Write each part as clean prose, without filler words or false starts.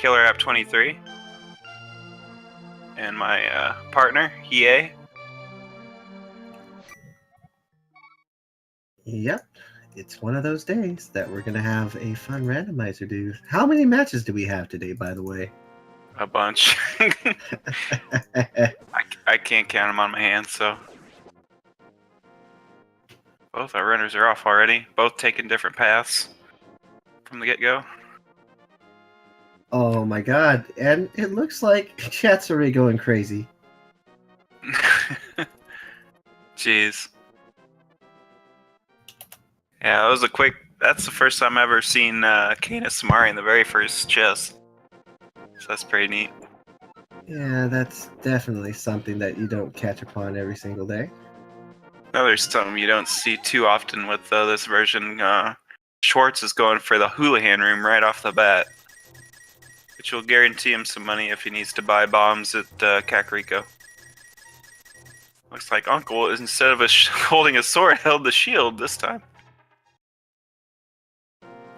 Killer App 23. And my partner, EA. Yep, it's one of those days that we're going to have a fun randomizer, dude. How many matches do we have today, by the way? A bunch. I can't count them on my hands, so. Both our runners are off already. Both taking different paths from the get-go. Oh my god, and it looks like chat's already going crazy. Jeez. Yeah, that was a quick... That's the first time I've ever seen Kana Samari in the very first chest. So that's pretty neat. Yeah, that's definitely something that you don't catch upon every single day. Now there's something you don't see too often with this version. Schwarz is going for the Houlihan room right off the bat, which will guarantee him some money if he needs to buy bombs at Kakariko. Looks like Uncle, instead of holding a sword, held the shield this time.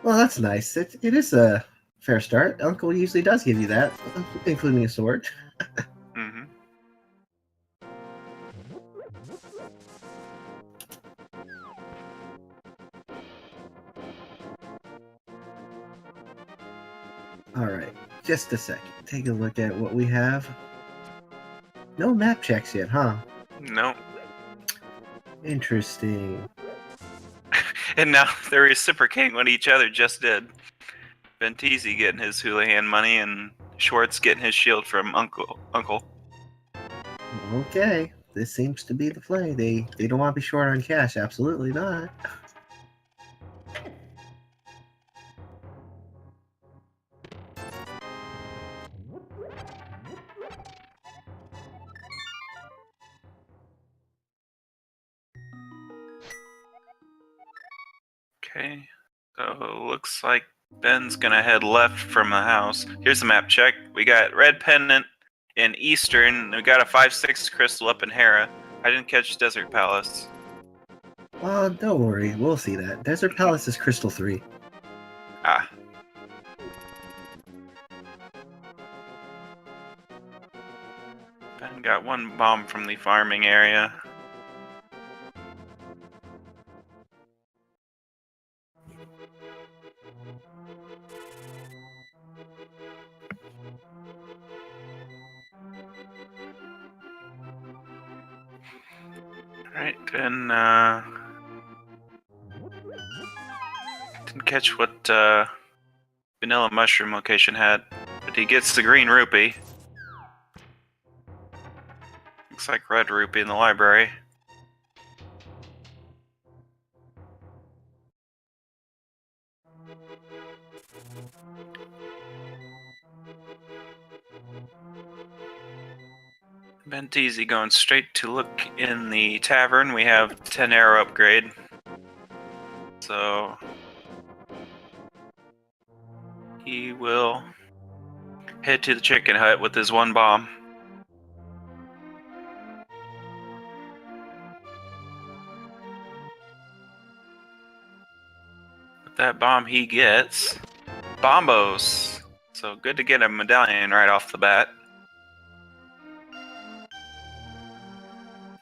Well, that's nice. It is a fair start. Uncle usually does give you that, including a sword. Mm-hmm. Alright, just a second. Take a look at what we have. No map checks yet, huh? Nope. Interesting. And now they're reciprocating what each other just did. Benteezy getting his Houlihan money and Schwarz getting his shield from Uncle. Okay, this seems to be the play. They don't want to be short on cash. Absolutely not. Okay, so looks like Ben's gonna head left from the house. Here's the map check. We got Red Pendant in Eastern. We got a 5/6 crystal up in Hera. I didn't catch Desert Palace. Well, don't worry. We'll see that. Desert Palace is Crystal 3. Ah. Ben got one bomb from the farming area. Alright, then, didn't catch what, Vanilla Mushroom location had, but he gets the green rupee. Looks like red rupee in the library. Benteezy going straight to look in the tavern. We have 10 arrow upgrade. So he will head to the chicken hut with his one bomb. With that bomb he gets bombos. So good to get a medallion right off the bat.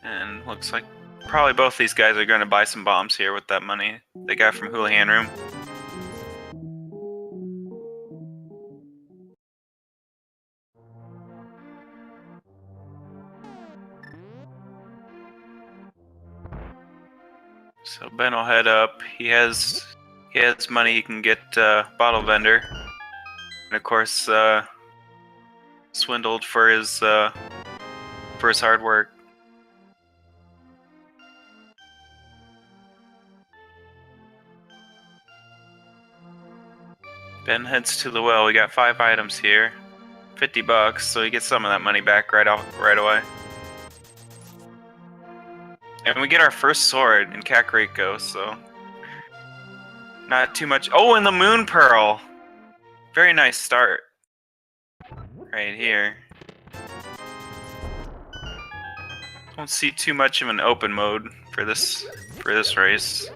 And looks like probably both these guys are going to buy some bombs here with that money they got from Houlihan Room. So Ben will head up. He has money he can get bottle vendor, and of course swindled for his hard work. Ben heads to the well. We got 5 items here, $50, so he gets some of that money back right away. And we get our first sword in Kakariko, so not too much. Oh, and the Moon Pearl! Very nice start. Right here. Don't see too much of an open mode for this race.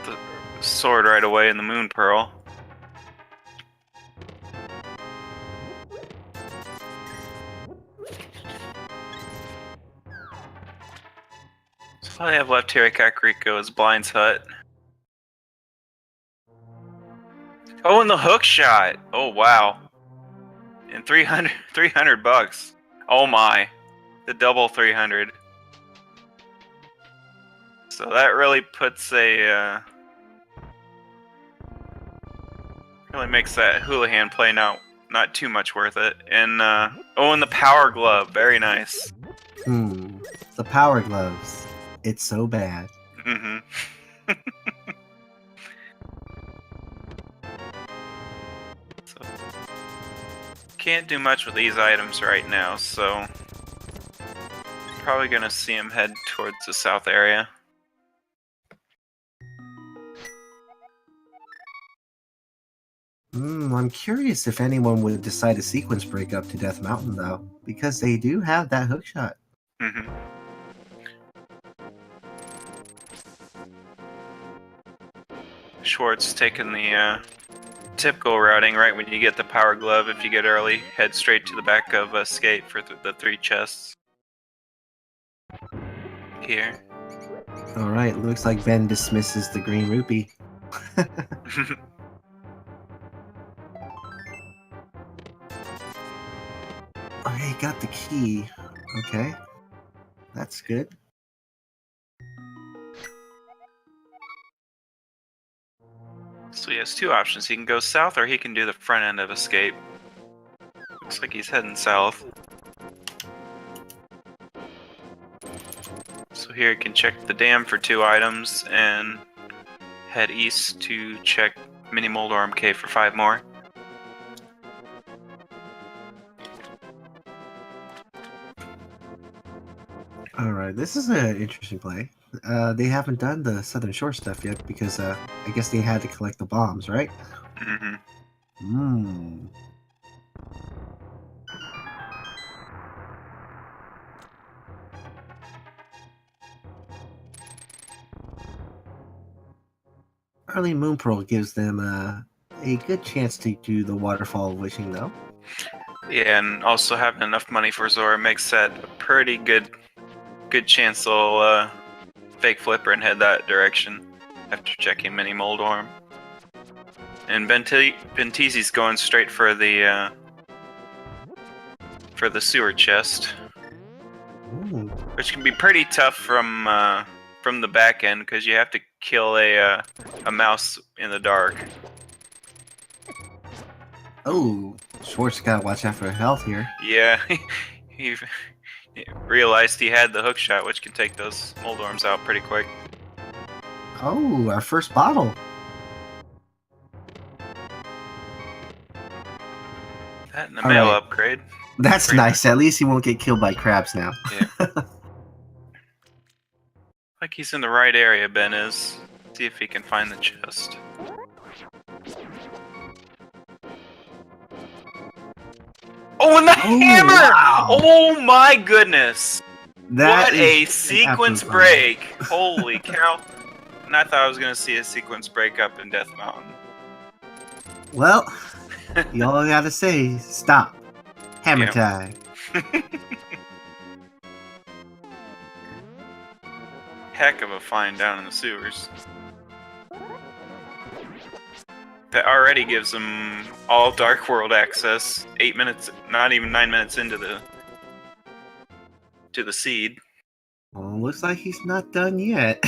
The sword right away and the Moon Pearl. All I have left here at Kakariko is Blind's Hut. Oh, and the hook shot! Oh, wow. And 300 bucks. Oh my. The double 300. So that really puts really makes that Houlihan play not too much worth it. And, oh, and the Power Glove. Very nice. The Power Gloves. It's so bad. Mm-hmm. So, can't do much with these items right now, so probably gonna see him head towards the south area. I'm curious if anyone would decide to sequence break up to Death Mountain, though, because they do have that hookshot. Mm-hmm. Schwartz taking the typical routing right when you get the Power Glove. If you get early, head straight to the back of Escape for the 3 chests. Here. Alright, looks like Ben dismisses the green rupee. Okay, got the key. Okay. That's good. So he has 2 options. He can go south or he can do the front end of Escape. Looks like he's heading south. So here he can check the dam for 2 items and head east to check Mini Moldorm Cave for 5 more. Alright, this is an interesting play. They haven't done the Southern Shore stuff yet because I guess they had to collect the bombs, right? Mm-hmm. Early Moon Pearl gives them a good chance to do the Waterfall of Wishing, though. Yeah, and also having enough money for Zora makes that a pretty good chance they'll fake flipper and head that direction after checking Mini Moldorm. And Benteezy's going straight for the sewer chest, Ooh. which can be pretty tough from the back end because you have to kill a mouse in the dark. Oh, Schwartz gotta watch out for health here. Yeah, he realized he had the hook shot, which can take those Moldorms out pretty quick. Oh, our first bottle. That and a All mail right. upgrade. That's Pretty nice. At least he won't get killed by crabs now. Yeah. Like he's in the right area, Ben is. See if he can find the chest. Oh, and the hammer! Wow. Oh my goodness! That What is a an sequence absolute break! Holy cow! And I thought I was gonna see a sequence break up in Death Mountain. Well, you all gotta say, stop. Hammer Yeah. time. Heck of a find down in the sewers. That already gives him all Dark World access. 8 minutes, not even 9 minutes into the seed. Well, looks like he's not done yet.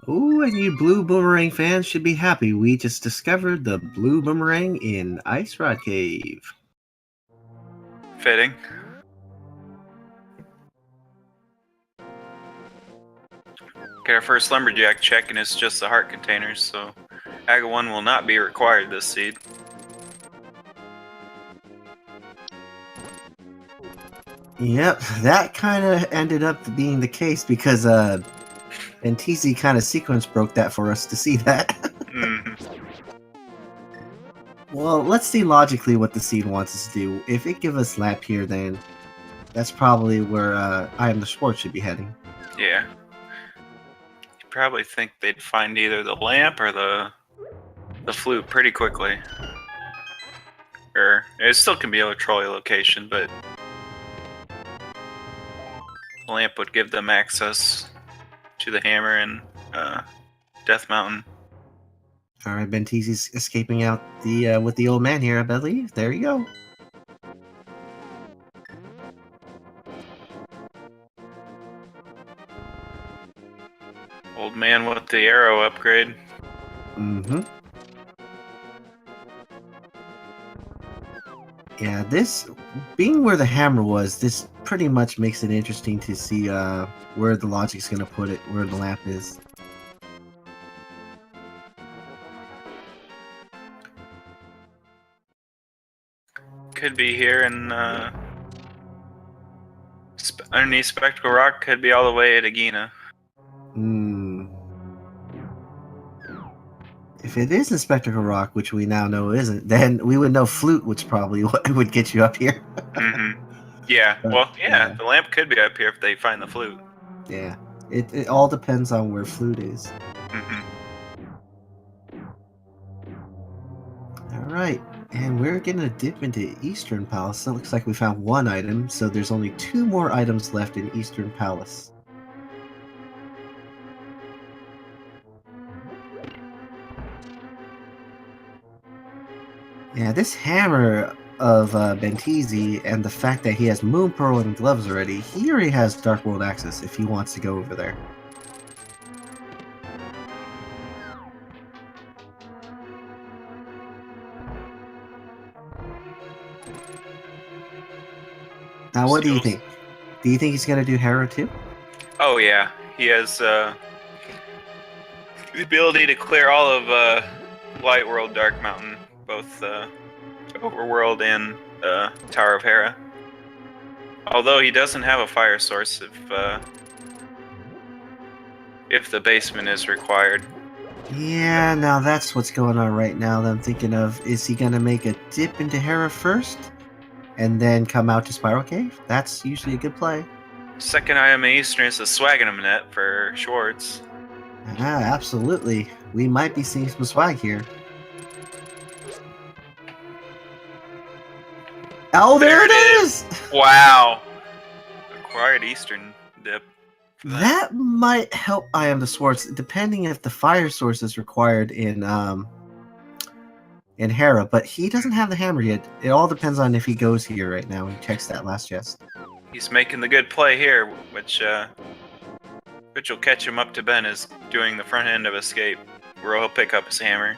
Ooh, and you Blue Boomerang fans should be happy. We just discovered the Blue Boomerang in Ice Rod Cave. Fitting. Get our first lumberjack check, and it's just the heart containers, so Aga 1 will not be required this seed. Yep, that kind of ended up being the case because Benteezy kind of sequence broke that for us to see that. Mm-hmm. Well, let's see logically what the seed wants us to do. If it gives us lap here, then that's probably where iamtheschwarz should be heading. Yeah. You probably think they'd find either the lamp or the flute pretty quickly. Or it still can be a trolley location, but The lamp would give them access to the hammer and Death Mountain. All right, Benteezy's escaping out the with the old man here, I believe. There you go. Old man with the arrow upgrade. Mm-hmm. Yeah, this being where the hammer was, this pretty much makes it interesting to see where the logic's gonna put it, where the lamp is. Could be here in underneath Spectacle Rock. Could be all the way at Agina. Hmm. If it is in Spectacle Rock, which we now know isn't, then we would know Flute, which probably would get you up here. Mm-hmm. Yeah. Well, yeah. The lamp could be up here if they find the flute. Yeah. It all depends on where Flute is. Mm-hmm. All right. And we're going to dip into Eastern Palace. It looks like we found one item, so there's only 2 more items left in Eastern Palace. Yeah, this hammer of Benteezy and the fact that he has Moon Pearl and gloves already, he already has Dark World access if he wants to go over there. Now, what do you think? Do you think he's going to do Hera too? Oh, yeah. He has the ability to clear all of Light World, Dark Mountain, both Overworld and Tower of Hera. Although he doesn't have a fire source if the basement is required. Yeah, now that's what's going on right now that I'm thinking of. Is he going to make a dip into Hera first and then come out to Spiral Cave? That's usually a good play. Second item in Eastern is the Swaggin' net for Schwartz. Ah, absolutely. We might be seeing some swag here. Oh, there it is! Wow. Acquired Eastern dip. That might help iamtheschwarz, depending if the fire source is required in Hera, but he doesn't have the hammer yet. It all depends on if he goes here right now and checks that last chest. He's making the good play here, which will catch him up to Ben is doing the front end of Escape, where he'll pick up his hammer.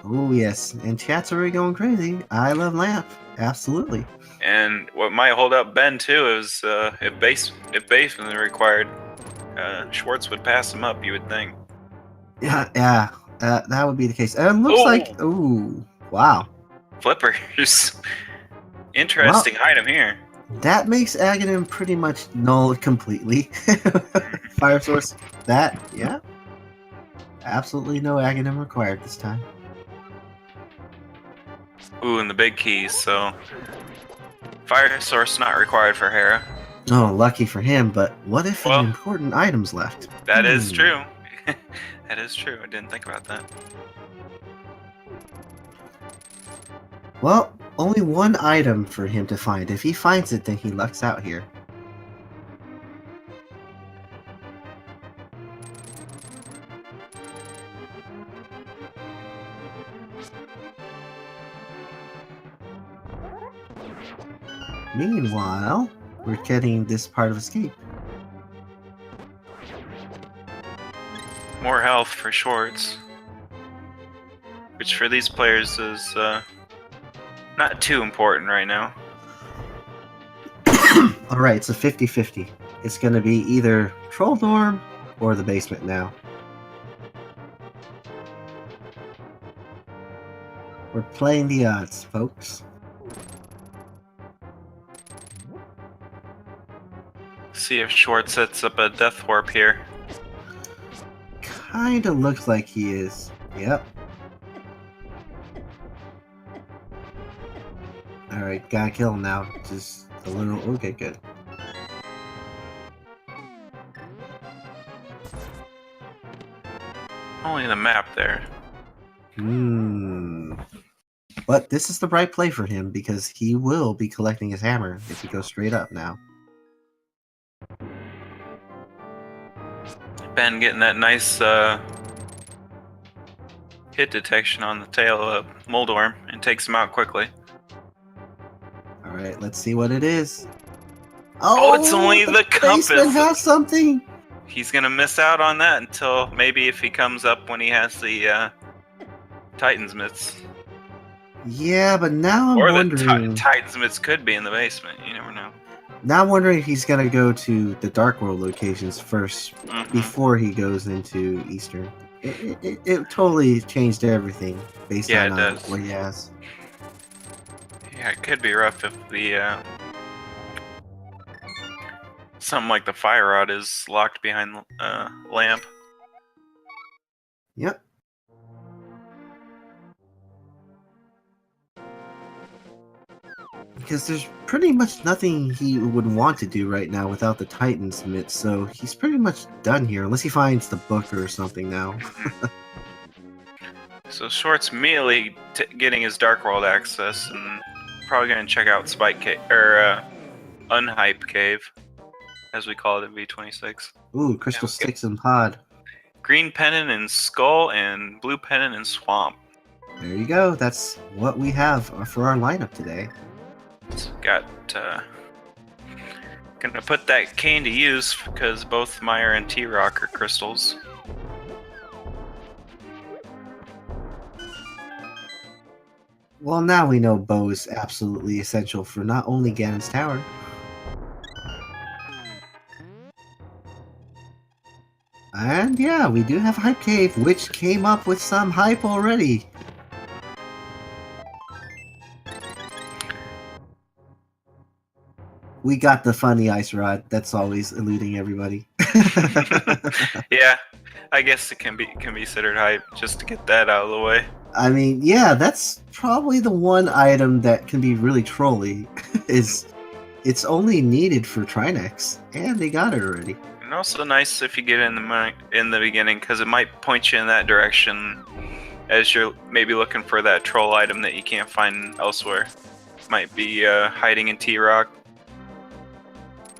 Oh yes, and chat's already going crazy. I love lamp, absolutely. And what might hold up Ben too is if basement required, Schwartz would pass him up. You would think. Yeah, that would be the case. And it looks like, ooh, wow, flippers. Interesting item here. That makes Aghanim pretty much null completely. Fire source, that, yeah. Absolutely no Aghanim required this time. Ooh, and the big keys, so fire source not required for Hera. Oh, lucky for him, but what if an important item's left? That is true. That is true. I didn't think about that. Well, only one item for him to find. If he finds it, then he lucks out here. Meanwhile, we're getting this part of Escape. More health for Schwartz, which for these players is not too important right now. Alright, it's a 50-50. It's going to be either Troll Dorm or the basement now. We're playing the odds, folks. See if Schwartz sets up a death warp here. Kinda looks like he is. Yep. Alright, gotta kill him now. Just a little. Okay, good. Only the map there. But this is the right play for him because he will be collecting his hammer if he goes straight up now. Ben getting that nice hit detection on the tail of Moldorm and takes him out quickly. All right, let's see what it is. Oh, it's only the compass. Basement has something. He's gonna miss out on that until maybe if he comes up when he has the Titan's mitts. Yeah, but now I'm wondering. The Titan's mitts could be in the basement. You never know. Now I'm wondering if he's gonna go to the Dark World locations first before he goes into Eastern. It totally changed everything based on what he has. Yeah, it could be rough if the something like the fire rod is locked behind lamp. Yep. Because there's pretty much nothing he would want to do right now without the Titan's mitts, so he's pretty much done here, unless he finds the book or something now. So Short's immediately getting his Dark World access and probably going to check out Spike Cave, or Unhype Cave, as we call it in V26. Ooh, Crystal Sticks and Pod. Green Pennant and Skull and Blue Pennant and Swamp. There you go. That's what we have for our lineup today. Got gonna put that cane to use because both Meyer and T-Rock are crystals. Well, now we know Bow is absolutely essential for not only Ganon's Tower. And yeah, we do have Hype Cave, which came up with some hype already. We got the funny ice rod. That's always eluding everybody. Yeah, I guess it can be considered hype just to get that out of the way. I mean, yeah, that's probably the one item that can be really trolly. It's only needed for Trinex, and they got it already. And also nice if you get in the beginning, because it might point you in that direction as you're maybe looking for that troll item that you can't find elsewhere. Might be hiding in T-Rock.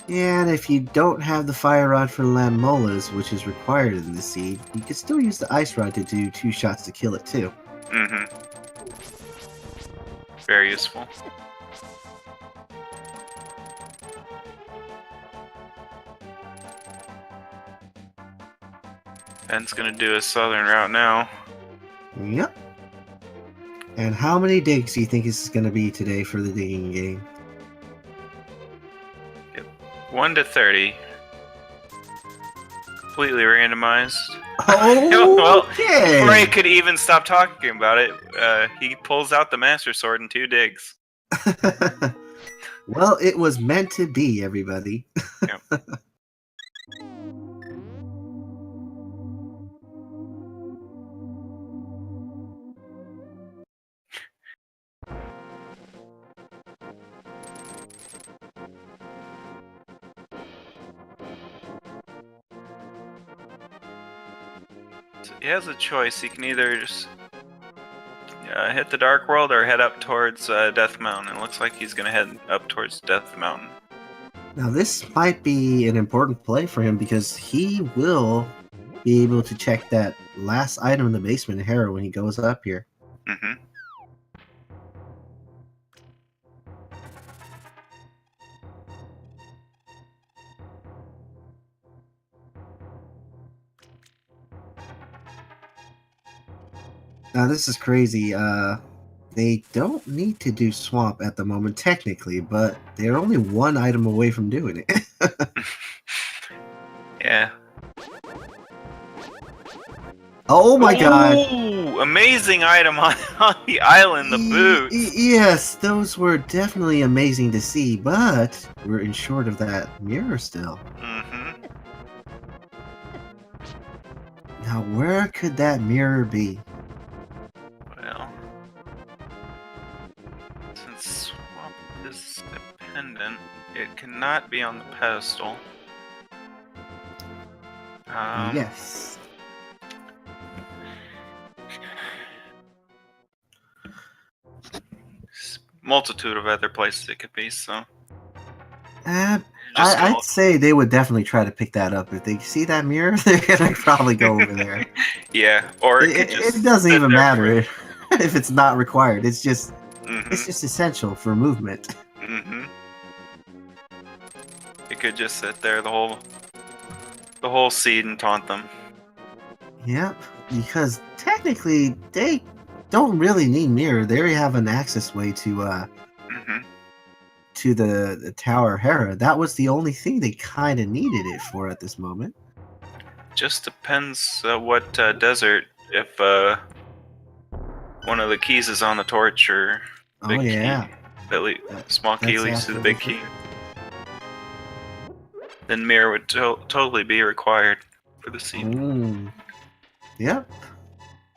And if you don't have the fire rod for Lammolas, which is required in the seed, you can still use the ice rod to do 2 shots to kill it too. Very useful. Ben's gonna do a southern route now. Yep. And how many digs do you think this is going to be today for the digging game? 1 to 30. Completely randomized. Oh, well, okay. before he could even stop talking about it, he pulls out the Master Sword in 2 digs. Well, it was meant to be, everybody. Yep. So he has a choice. He can either just hit the Dark World or head up towards Death Mountain. It looks like he's going to head up towards Death Mountain. Now, this might be an important play for him because he will be able to check that last item in the basement of Hera when he goes up here. Now, this is crazy. They don't need to do Swamp at the moment, technically, but they're only 1 item away from doing it. Yeah. Oh my god! Ooh, amazing item on the island, the boots. Yes, those were definitely amazing to see, but we're in short of that mirror still. Now, where could that mirror be? Well, since Swamp is dependent, it cannot be on the pedestal. Yes. Multitude of other places it could be, so. I'd say they would definitely try to pick that up. If they see that mirror, they're gonna probably go over there. Yeah, or it doesn't even matter if it's not required. It's just it's just essential for movement. It could just sit there the whole seed and taunt them. Yep, because technically they don't really need mirror. They already have an access way to the Tower Hera. That was the only thing they kind of needed it for at this moment. Just depends what desert, if one of the keys is on the torch or big key. Small key leads to the big key. Then mirror would totally be required for the scene. Yep.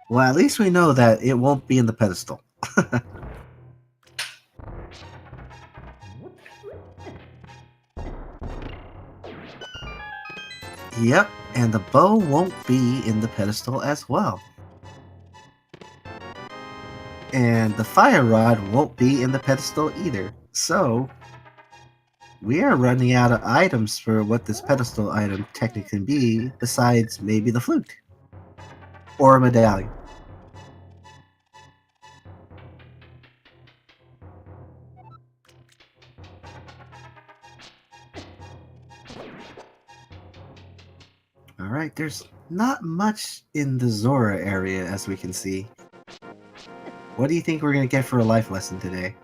Well, at least we know that it won't be in the pedestal. Yep, and the bow won't be in the pedestal as well. And the fire rod won't be in the pedestal either. So, we are running out of items for what this pedestal item technically can be, besides maybe the flute. Or a medallion. Alright, there's not much in the Zora area as we can see. What do you think we're going to get for a life lesson today?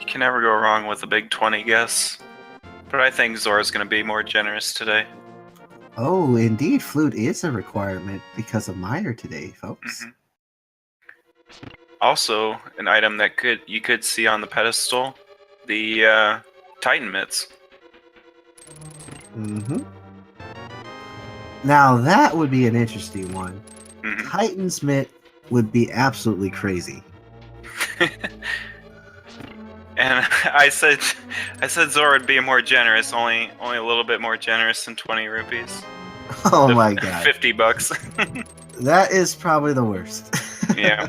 You can never go wrong with a big 20 guess. But I think Zora's going to be more generous today. Oh, indeed, flute is a requirement because of Mire today, folks. Also, an item that you could see on the pedestal, the Titan mitts. Now that would be an interesting one. Titan's mitt would be absolutely crazy. And I said Zora would be more generous, only a little bit more generous than 20 rupees. Oh my god. $50. That is probably the worst. Yeah.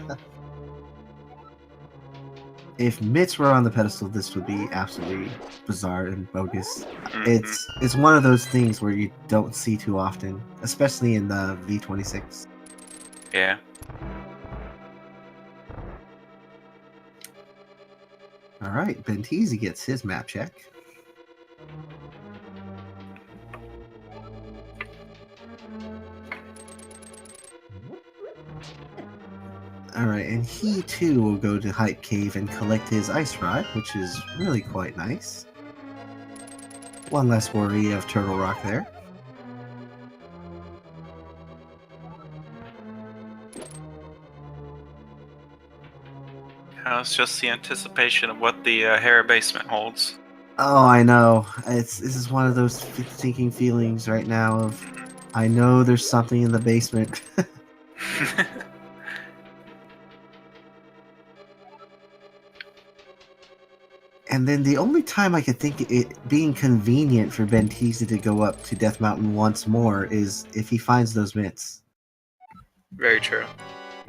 If mitts were on the pedestal, this would be absolutely bizarre and bogus. It's one of those things where you don't see too often, especially in the V26. Yeah. Alright, Benteezy gets his map check. Alright, and he too will go to Hype Cave and collect his ice rod, which is really quite nice. One less worry of Turtle Rock there. Now it's just the anticipation of what the Hera basement holds. Oh, I know. This is one of those sinking feelings right now of, I know there's something in the basement. And then the only time I could think it being convenient for Benteezy to go up to Death Mountain once more is if he finds those mitts. Very true.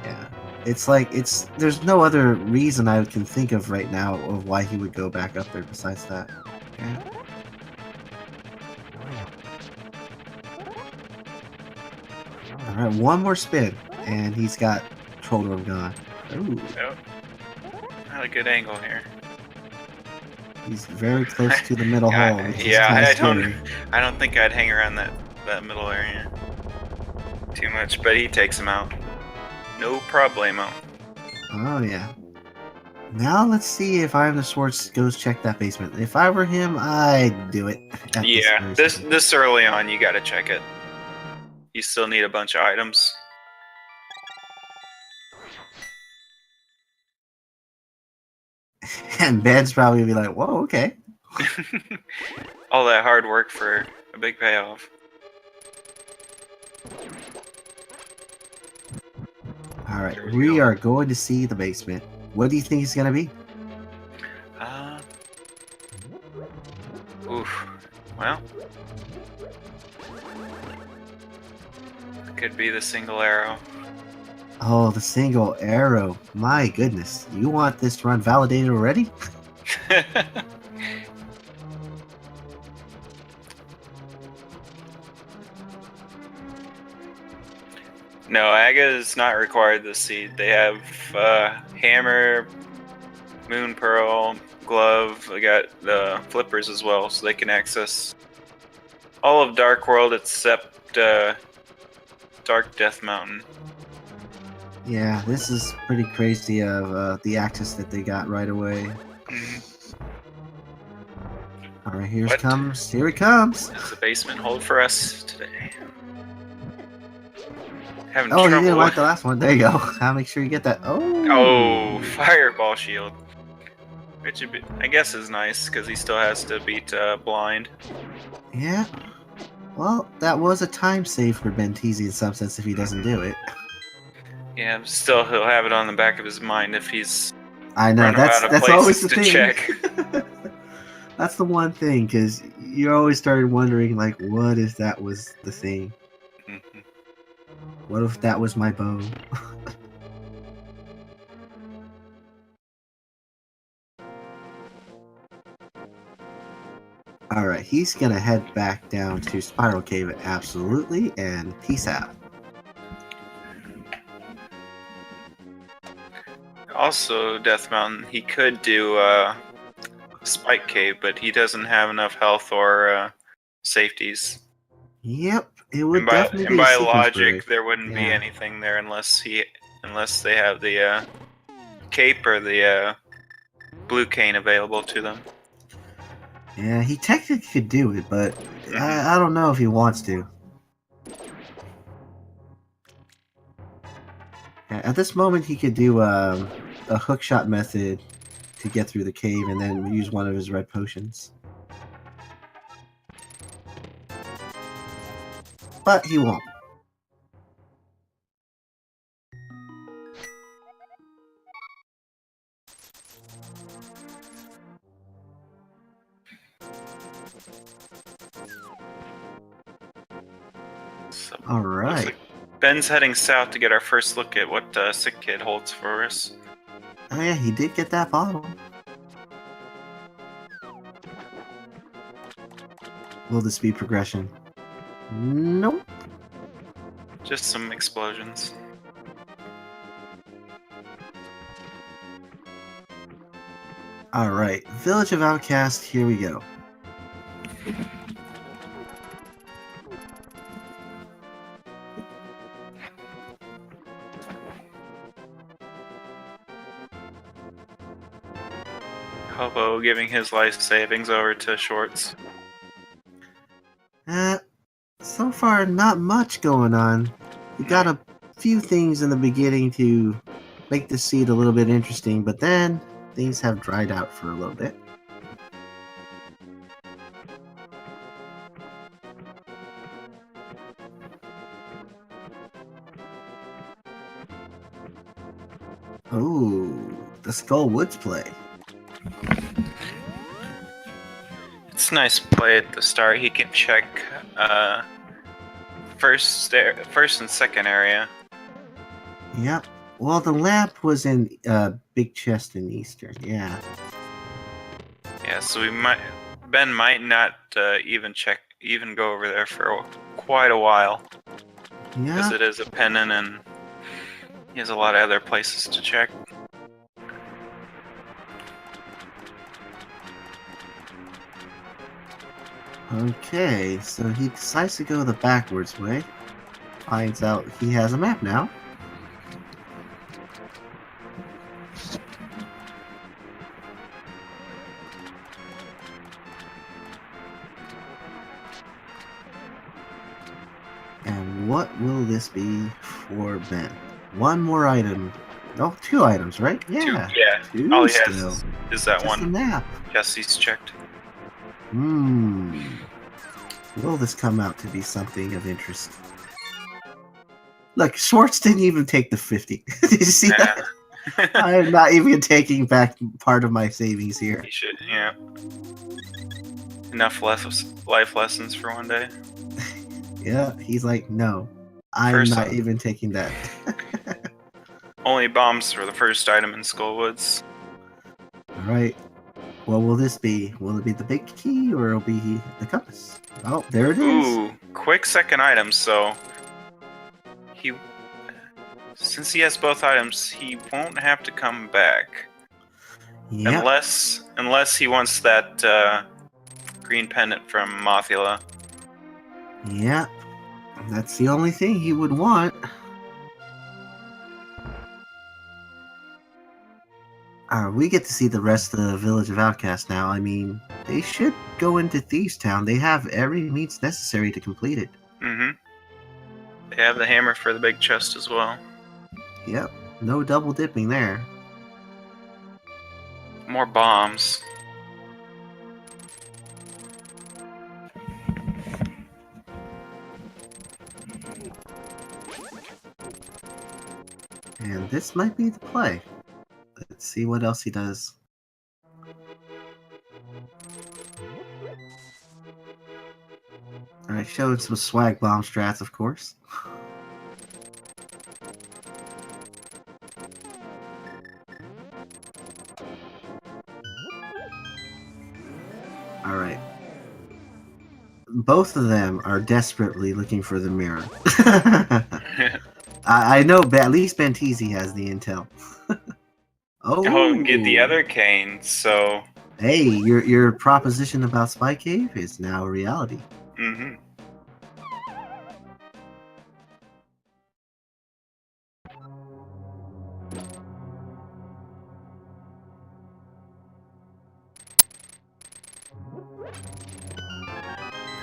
Yeah. It's like, there's no other reason I can think of right now of why he would go back up there besides that. Okay. Alright, one more spin, and he's got Troll Dwarf gone. Ooh. Yep. Not a good angle here. He's very close to the middle hole. Yeah, I don't think I'd hang around that middle area too much, but he takes him out. No problemo. Oh yeah. Now let's see if iamtheschwarz goes check that basement. If I were him, I'd do it. Yeah, this early on, you gotta check it. You still need a bunch of items. And Ben's probably be like, whoa, okay. All that hard work for a big payoff. Alright, we are going to see the basement. What do you think it's gonna be? Oof. Well. could be the single arrow. Oh, the single arrow. My goodness. You want this to run validated already? No, Aga is not required this seed. They have hammer, moon pearl, glove. They got the flippers as well, so they can access all of Dark World except Dark Death Mountain. Yeah, this is pretty crazy of the access that they got right away. Alright, here it comes. Here it comes. Does the basement hold for us today? Having Oh, trouble. you didn't like the last one. There you go. I'll make sure you get that. Oh, fireball shield. Which I guess is nice because he still has to beat blind. Yeah. Well, that was a time save for Benteezy in some sense if he doesn't do it. Yeah, still he'll have it on the back of his mind if he's. I know, that's always the thing. Check. That's the one thing, because you always started wondering, like, what if that was the thing? What if that was my bow? Alright, he's gonna head back down to Spiral Cave, absolutely, and peace out. Also, Death Mountain, he could do Spike Cave, but he doesn't have enough health or safeties. Yep, it would definitely be and by a sequence logic, break. there wouldn't be anything there unless they have the cape or the blue cane available to them. Yeah, he technically could do it, but I don't know if he wants to. At this moment, he could do a hookshot method to get through the cave and then use one of his red potions. But he won't. So, Alright. like Ben's heading south to get our first look at what Sick Kid holds for us. Oh yeah, he did get that bottle. Will this be progression? Nope. Just some explosions. Alright, Village of Outcast, here we go. Hobo giving his life savings over to Shorts. So far, not much going on. We got a few things in the beginning to make the seed a little bit interesting, but then things have dried out for a little bit. Oh, the Skull Woods play. It's nice play at the start. He can check first and second area. Yep. Well, the lamp was in Big Chest in Eastern. Yeah. Yeah, so Ben might not even go over there for quite a while. Yeah. Because it is a pennant and he has a lot of other places to check. Okay, so he decides to go the backwards way. Finds out he has a map now. And what will this be for Ben? One more item. No, 2 items, right? Yeah. Two All he still. has is that Just one. a map. Jesse's checked. Will this come out to be something of interest? Look, Schwartz didn't even take the 50. Did you see that? I am not even taking back part of my savings here. He should, yeah. Enough life lessons for one day. Yeah, he's like, no. I'm First, not even taking that. only bombs for the first item in Skullwoods. Alright. What will this be? Will it be the big key or it'll be the compass? Oh, there it is. Ooh, quick second item, so since he has both items, he won't have to come back. Yep. Unless he wants that green pendant from Mothula. Yep. That's the only thing he would want. We get to see the rest of the Village of Outcasts now. I mean, they should go into Thieves Town. They have every means necessary to complete it. Mm-hmm. They have the hammer for the big chest as well. Yep. No double dipping there. More bombs. And this might be the play. Let's see what else he does. Alright, showing some swag bomb strats, of course. Alright. Both of them are desperately looking for the mirror. I know, but at least Benteezy has the intel. Oh, get the other cane, so... Hey, your proposition about Spy Cave is now a reality. Mm-hmm.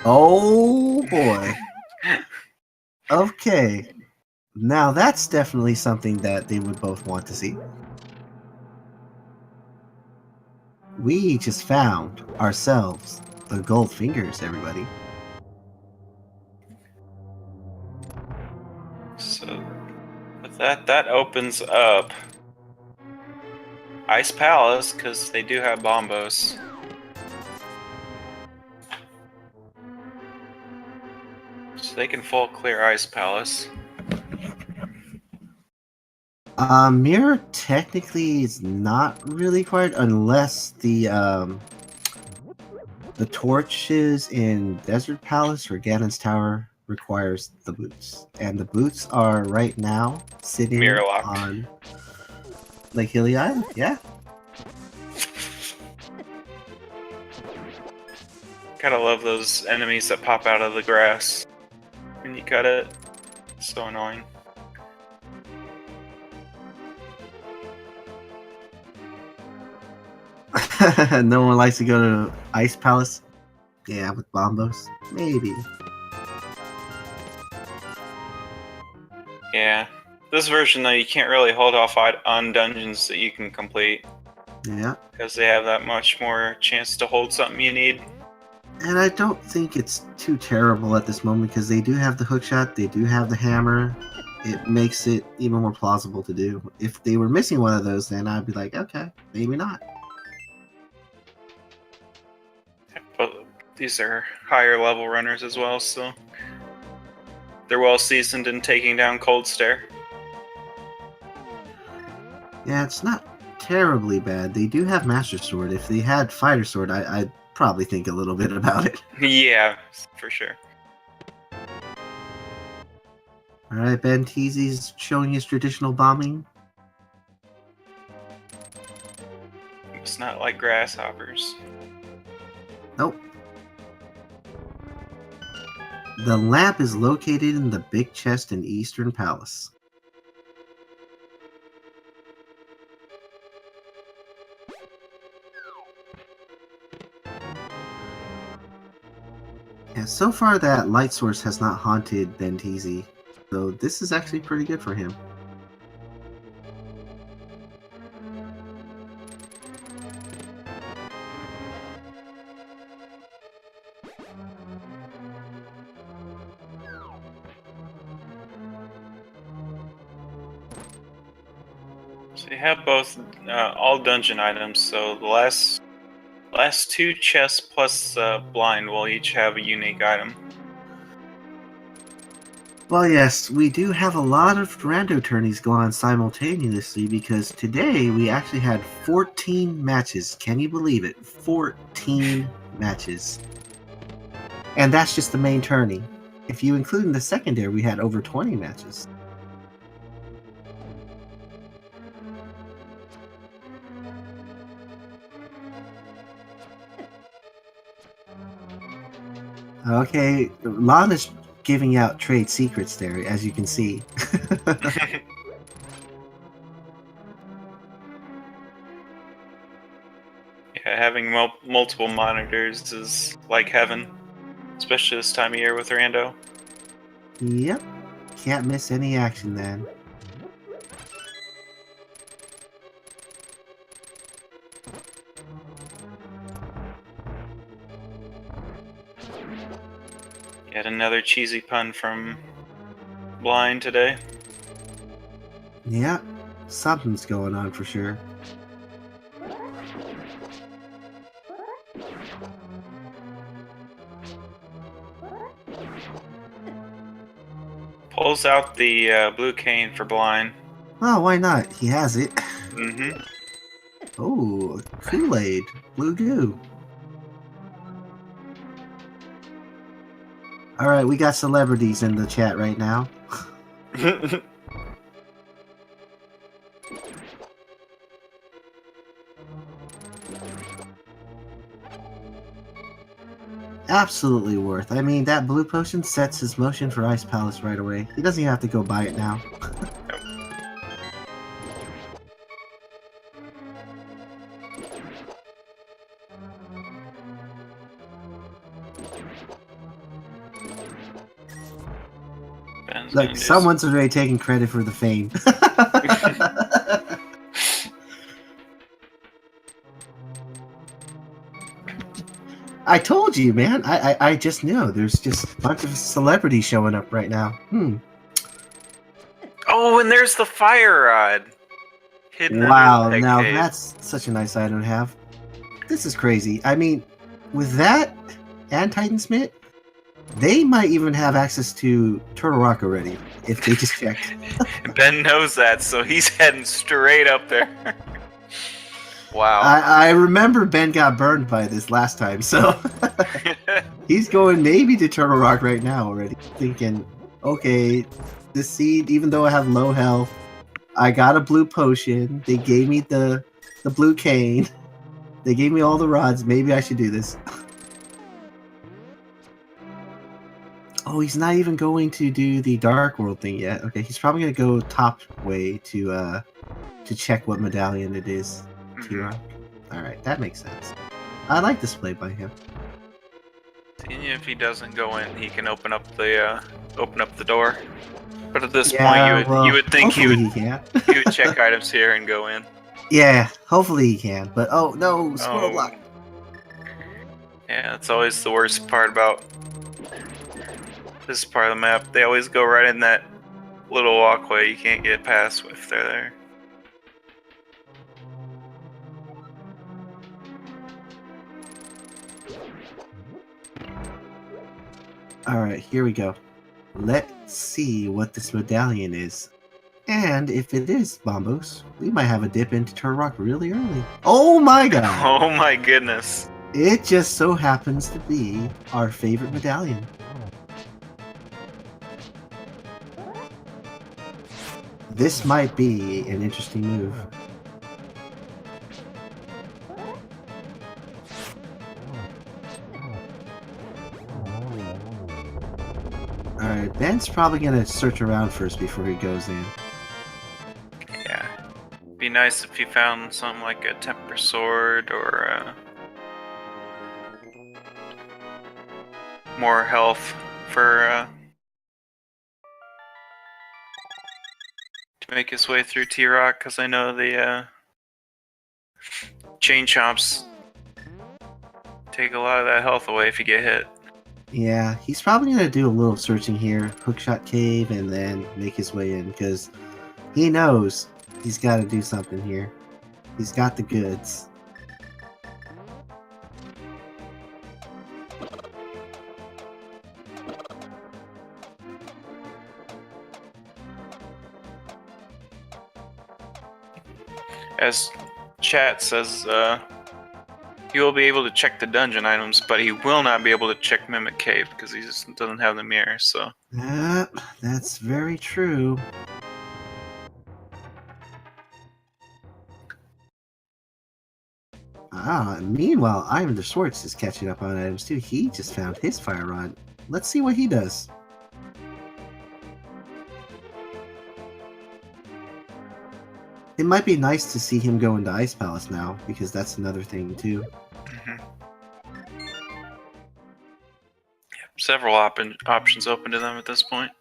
Oh boy. Okay. Now that's definitely something that they would both want to see. We just found ourselves the gold fingers, everybody. So, with that opens up Ice Palace, because they do have bombos. So they can full clear Ice Palace. Mirror technically is not really required unless the torches in Desert Palace or Ganon's Tower requires the boots. And the boots are right now sitting Mirror locked. on Lake Hilly Island, yeah. Gotta love those enemies that pop out of the grass when you cut it. It's so annoying. No one likes to go to Ice Palace. Yeah, with bombos. Maybe. Yeah. This version, though, you can't really hold off on dungeons that you can complete. Yeah. Because they have that much more chance to hold something you need. And I don't think it's too terrible at this moment because they do have the hookshot, they do have the hammer. It makes it even more plausible to do. If they were missing one of those, then I'd be like, okay, maybe not. But these are higher level runners as well, so they're well seasoned in taking down Cold Stare. Yeah, it's not terribly bad. They do have Master Sword. If they had Fighter Sword, I'd probably think a little bit about it. Yeah, for sure. Alright, Benteezy's showing his traditional bombing. It's not like grasshoppers. Nope. The lamp is located in the big chest in Eastern Palace. Yeah, so far that light source has not haunted Benteezy, so this is actually pretty good for him. So you have both all dungeon items. So the last two chests plus blind will each have a unique item. Well, yes, we do have a lot of rando tourneys go on simultaneously because today we actually had 14 matches. Can you believe it? 14 matches. And that's just the main tourney. If you include in the secondary, we had over 20 matches. Okay, Lon is giving out trade secrets there, as you can see. Yeah, having multiple monitors is like heaven, especially this time of year with Rando. Yep, can't miss any action then. Yet another cheesy pun from Blind today. Yep, something's going on for sure. Pulls out the blue cane for Blind. Oh, why not? He has it. Mm-hmm. Oh, Kool-Aid, blue goo. Alright, we got celebrities in the chat right now. Absolutely worth. I mean, that blue potion sets his motion for Ice Palace right away. He doesn't even have to go buy it now. Like, someone's already taking credit for the fame. I told you, man. I just knew. There's just a bunch of celebrities showing up right now. Oh, and there's the fire rod. Hidden Wow, under the now cave. that's such a nice item to have. This is crazy. I mean, with that and Titan Smith, they might even have access to Turtle Rock already, if they just checked. Ben knows that, so he's heading straight up there. Wow. I remember Ben got burned by this last time, so he's going maybe to Turtle Rock right now already, thinking, okay, this seed, even though I have low health, I got a blue potion, they gave me the blue cane, they gave me all the rods, maybe I should do this. Oh, he's not even going to do the Dark World thing yet. Okay, he's probably going to go top way to check what medallion it is. T-Rock. Alright, that makes sense. I like this play by him. Seeing if he doesn't go in, he can open up the door. But at this point, you would think he would check items here and go in. Yeah, hopefully he can. But oh no, squirrel block. Yeah, that's always the worst part about this part of the map. They always go right in that little walkway you can't get past if they're there. Alright, here we go. Let's see what this medallion is. And if it is Bombos, we might have a dip into Turtle Rock really early. Oh my god! Oh my goodness. It just so happens to be our favorite medallion. This might be an interesting move. Alright, Ben's probably gonna search around first before he goes in. Yeah. Be nice if he found something like a temper sword or more health for to make his way through T-Rock, because I know the chain chomps take a lot of that health away if you get hit. Yeah, he's probably gonna do a little searching here, hookshot cave, and then make his way in, because he knows he's got to do something here. He's got the goods. As chat says, he will be able to check the dungeon items, but he will not be able to check Mimic Cave because he just doesn't have the mirror. So Yep, that's very true. Meanwhile, iamtheschwarz is catching up on items too. He just found his fire rod. Let's see what he does. It might be nice to see him go into Ice Palace now, because that's another thing too. Several options open to them at this point.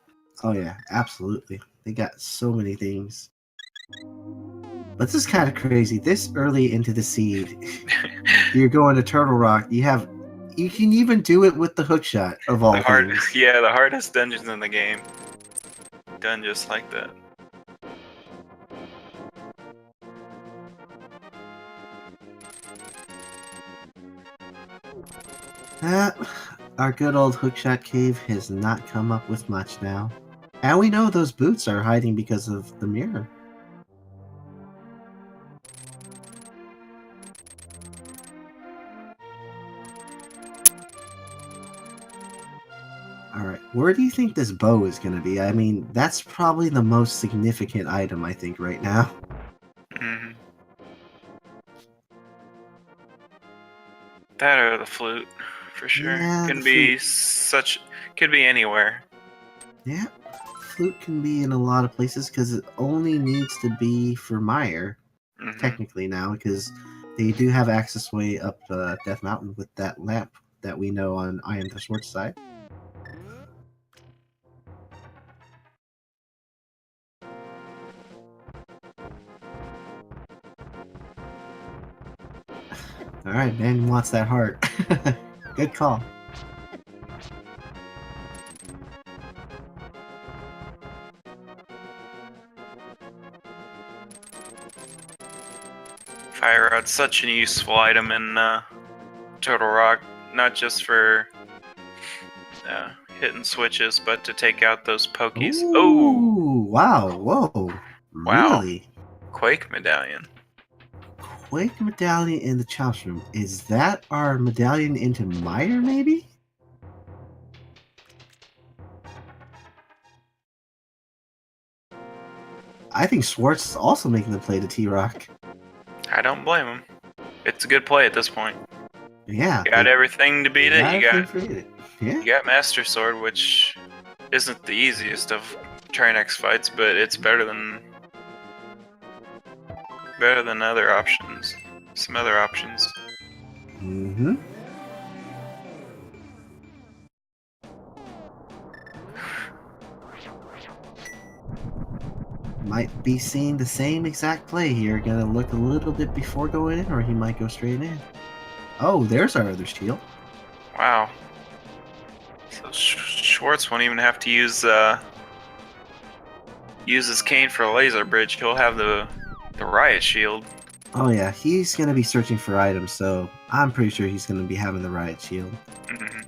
Oh yeah, absolutely. They got so many things. But this is kind of crazy. This early into the seed, you're going to Turtle Rock. You can even do it with the hookshot of all things. Yeah, the hardest dungeons in the game. Done just like that. Our good old hookshot cave has not come up with much now. And we know those boots are hiding because of the mirror. Alright, where do you think this bow is going to be? I mean, that's probably the most significant item, I think, right now. Mm-hmm. That or the flute, for sure. Yeah, Could be anywhere. Yeah, flute can be in a lot of places because it only needs to be for Meyer, technically now, because they do have access way up Death Mountain with that lamp that we know on iamtheschwarz side. Alright, man wants that heart. Good call. Fire Rod's such a useful item in Turtle Rock, not just for hitting switches, but to take out those pokies. Ooh, oh! Wow, whoa. Wow. Really? Quake Medallion. Quake Medallion in the Chops Room. Is that our medallion into Meyer, maybe? I think Schwartz is also making the play to T-Rock. I don't blame him. It's a good play at this point. Yeah. You got everything to beat it. You got Master Sword, which isn't the easiest of Trinex fights, but it's better than other options. Some other options. Mm-hmm. Might be seeing the same exact play here. Gonna look a little bit before going in, or he might go straight in. Oh, there's our other shield. Wow. So Schwartz won't even have to use his cane for a laser bridge. He'll have the riot shield. Oh yeah, he's gonna be searching for items, so I'm pretty sure he's gonna be having the riot shield. Mm-hmm.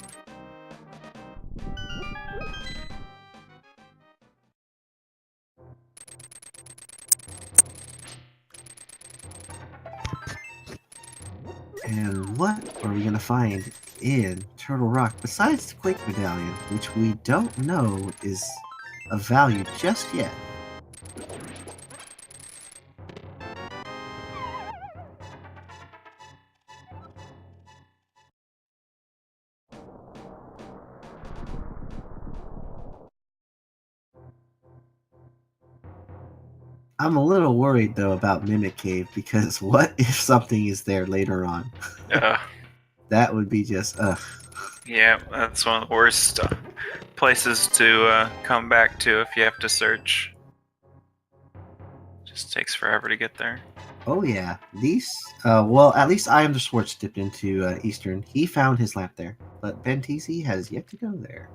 And what are we gonna find in Turtle Rock besides the Quake Medallion, which we don't know is of value just yet? I'm a little worried though about Mimic Cave because what if something is there later on? That would be just Yeah, that's one of the worst places to come back to if you have to search. Just takes forever to get there. Oh yeah, these. Well, at least iamtheschwarz dipped into Eastern. He found his lamp there, but Benteezy has yet to go there.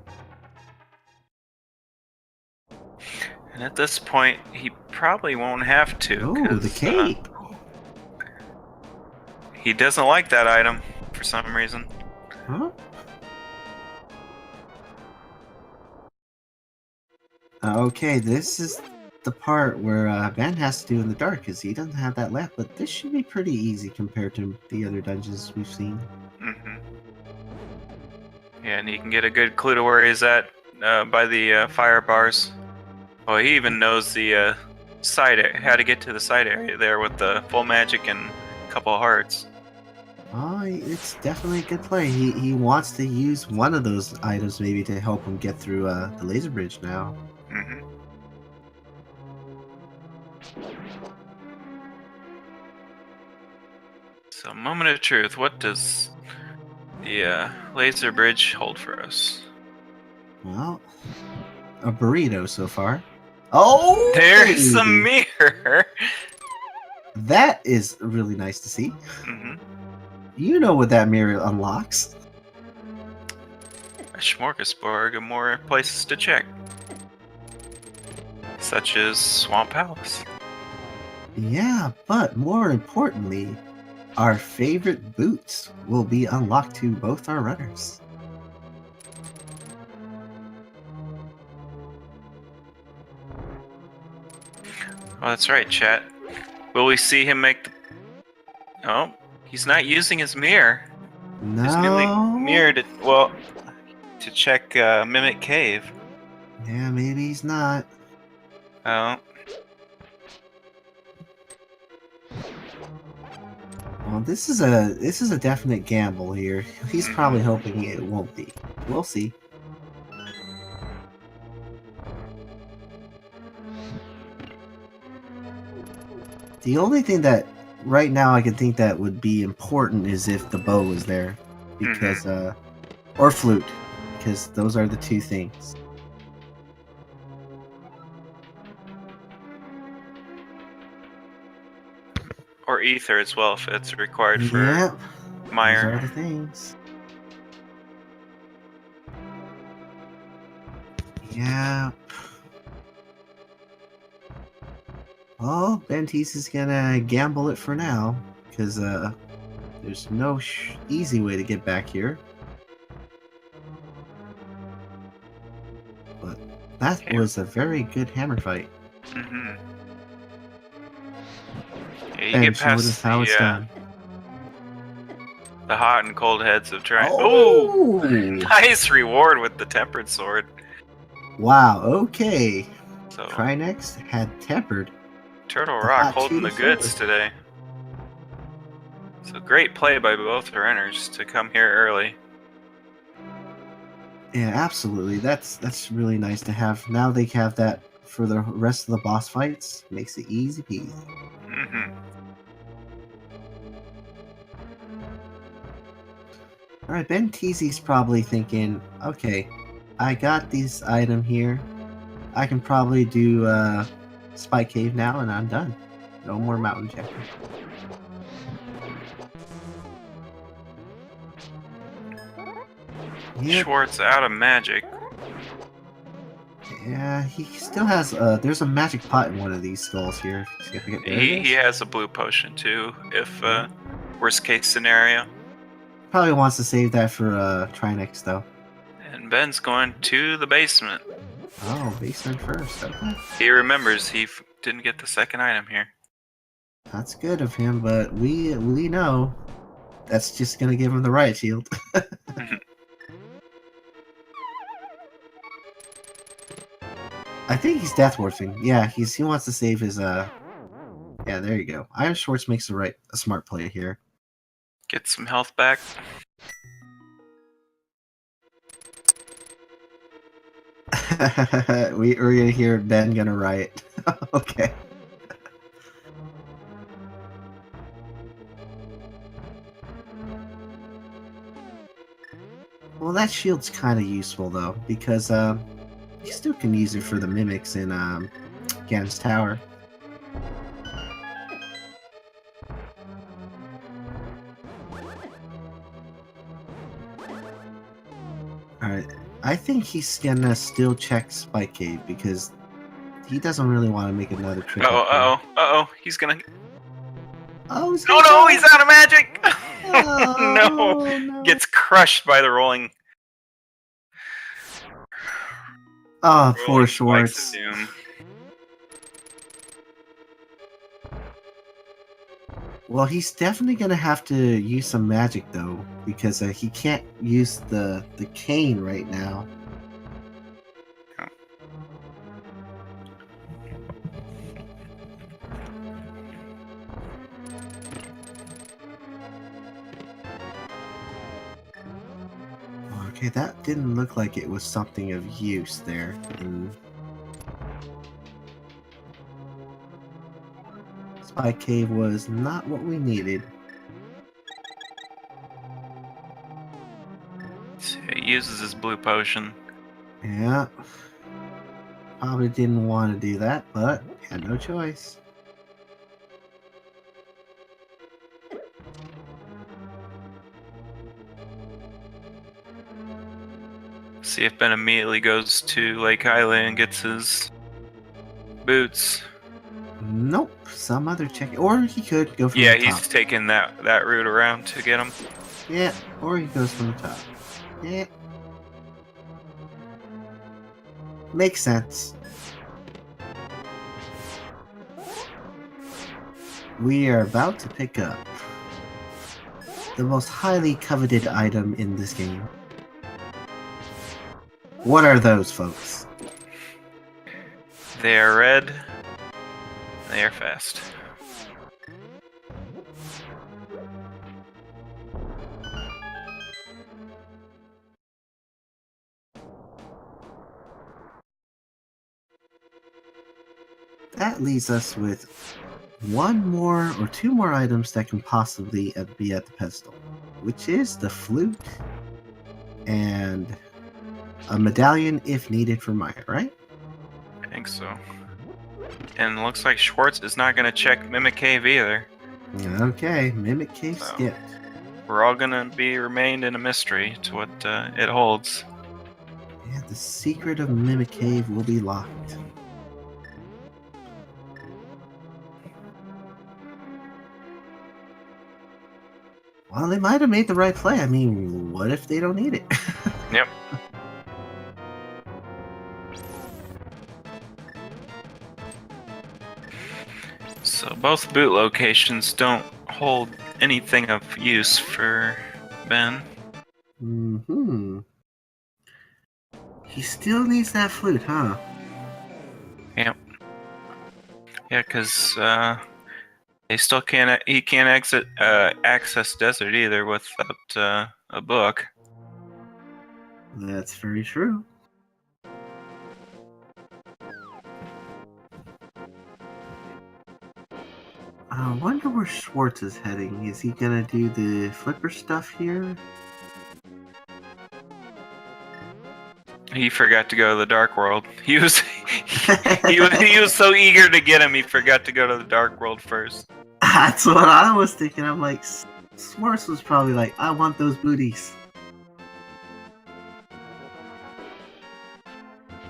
And at this point, he probably won't have to. Oh, the cape! He doesn't like that item for some reason. Huh? Okay, this is the part where Ben has to do in the dark because he doesn't have that lamp, but this should be pretty easy compared to the other dungeons we've seen. Mm-hmm. Yeah, and he can get a good clue to where he's at by the fire bars. Oh, he even knows the how to get to the side area there with the full magic and a couple of hearts. Oh, it's definitely a good play. He wants to use one of those items maybe to help him get through the laser bridge now. Mm-hmm. So, moment of truth. What does the laser bridge hold for us? Well, a burrito so far. Oh, There's a baby. mirror. That is really nice to see. Mm-hmm. You know what that mirror unlocks. A smorgasbord of more places to check, such as Swamp Palace. Yeah, but more importantly, our favorite boots will be unlocked to both our runners. Oh, that's right, chat. Will we see him make the... Oh, he's not using his mirror. His No. mirror to check Mimic Cave. Yeah, maybe he's not. Oh. Well, this is a definite gamble here. He's probably hoping it won't be. We'll see. The only thing that right now I can think that would be important is if the bow was there, because or flute, because those are the two things. Or ether as well, if it's required for Yep, Meyer. those are the things. Yeah. Well, Benteezy is gonna gamble it for now, because there's no easy way to get back here. But that was a very good hammer fight. Mm-hmm. Yeah, you And get showed us past how it's done. the hot and cold heads of trying. Oh! Nice reward with the tempered sword. Wow, okay. So Trinex had tempered. Turtle the Rock hot holding the cheetah goods sword. today. So great play by both runners to come here early. Yeah, absolutely. That's really nice to have. Now they have that for the rest of the boss fights. Makes it easy peasy. Mm-hmm. Alright, Benteezy's probably thinking, okay, I got this item here. I can probably do Spike Cave now and I'm done. No more mountain checking. Yep. Schwartz out of magic. Yeah, he still has there's a magic pot in one of these skulls here. He has a blue potion too, if worst case scenario. Probably wants to save that for Trinex though. And Ben's going to the basement. Oh, basement first. Okay. He remembers he didn't get the second item here. That's good of him, but we know that's just gonna give him the riot shield. I think he's death warping. Yeah, he wants to save his Yeah, there you go. Iron Schwartz makes a smart play here. Get some health back. We're gonna hear Ben gonna riot. Okay. Well, that shield's kind of useful though, because you still can use it for the mimics in Gan's Tower. Alright, I think he's gonna still check Spike Cave because he doesn't really want to make another trip. He's gonna. Oh, no, he's out of magic! Oh, no! Gets crushed by the rolling. Oh, poor Schwartz. Well, he's definitely gonna have to use some magic though, because he can't use the cane right now. Okay, that didn't look like it was something of use there. Spy Cave was not what we needed. He uses his blue potion. Yeah. Probably didn't want to do that, but had no choice. See if Ben immediately goes to Lake Highland and gets his boots. Nope, some other check. Or he could go from Yeah, the top. he's taking that route around to get him. Yeah, or he goes from the top. Yeah. Makes sense. We are about to pick up the most highly coveted item in this game. What are those, folks? They are red. They are fast. That leaves us with one more or two more items that can possibly be at the pedestal, which is the flute and a medallion if needed for Maya, right? I think so. And it looks like Schwartz is not going to check Mimic Cave either. Okay, Mimic Cave So, skipped. We're all going to be remained in a mystery to what it holds. Yeah, the secret of Mimic Cave will be locked. Well, they might have made the right play. I mean, what if they don't need it? Yep. So both boot locations don't hold anything of use for Ben. Mm-hmm. He still needs that flute, huh? Yep. Yeah, because they still can't. He can't access desert either without a book. That's very true. I wonder where Schwartz is heading. Is he gonna do the flipper stuff here? He forgot to go to the Dark World. He was he was so eager to get him. He forgot to go to the Dark World first. That's what I was thinking. I'm like, Schwartz was probably like, I want those booties.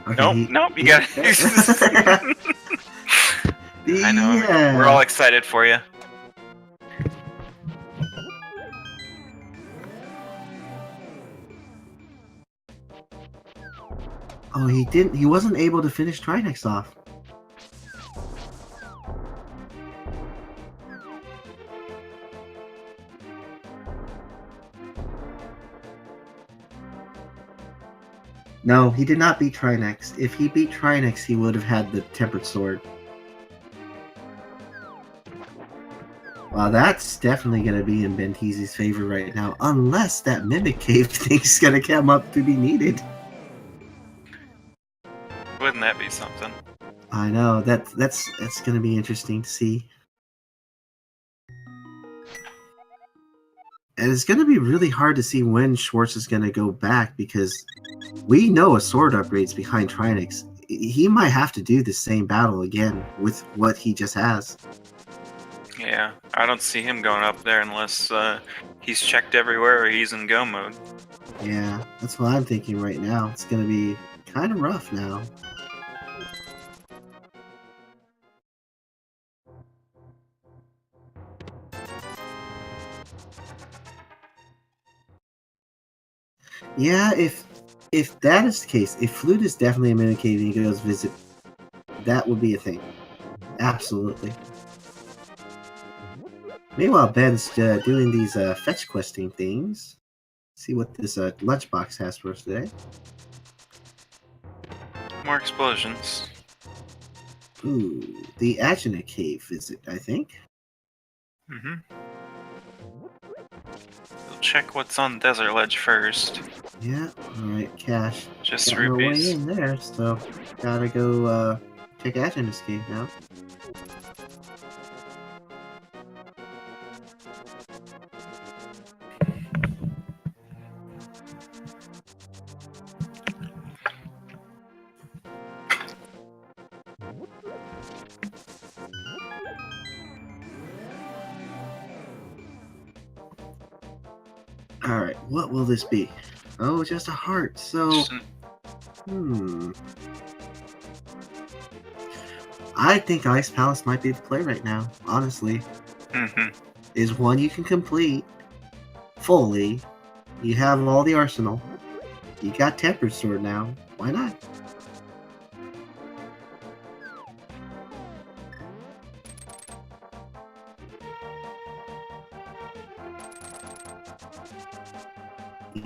Okay, Nope. You got it. I know. Yeah. We're all excited for you. Oh, he didn't. He wasn't able to finish Trinex off. No, he did not beat Trinex. If he beat Trinex, he would have had the Tempered Sword. Wow, that's definitely going to be in Benteezy's favor right now, unless that Mimic Cave thing's going to come up to be needed. Wouldn't that be something? I know, that's going to be interesting to see. And it's going to be really hard to see when Schwartz is going to go back, because we know a sword upgrade's behind Trinex. He might have to do the same battle again with what he just has. Yeah, I don't see him going up there unless he's checked everywhere or he's in go mode. Yeah, that's what I'm thinking right now. It's going to be kind of rough now. Yeah, if that is the case, if Flute is definitely a Mimic Cave and he goes visit, that would be a thing. Absolutely. Meanwhile, Ben's doing these fetch questing things. See what this lunchbox has for us today. More explosions. Ooh, the Agina Cave visit, I think. Mm-hmm. We'll check what's on Desert Ledge first. Yeah, alright, cash. Just Got no way rupees. in there, so gotta go check Agina's Cave now. Alright, what will this be? Oh, just a heart, so... Just I think Ice Palace might be the play right now, honestly. mm-hmm. Is one you can complete fully. You have all the arsenal. You got Tempered Sword now. Why not?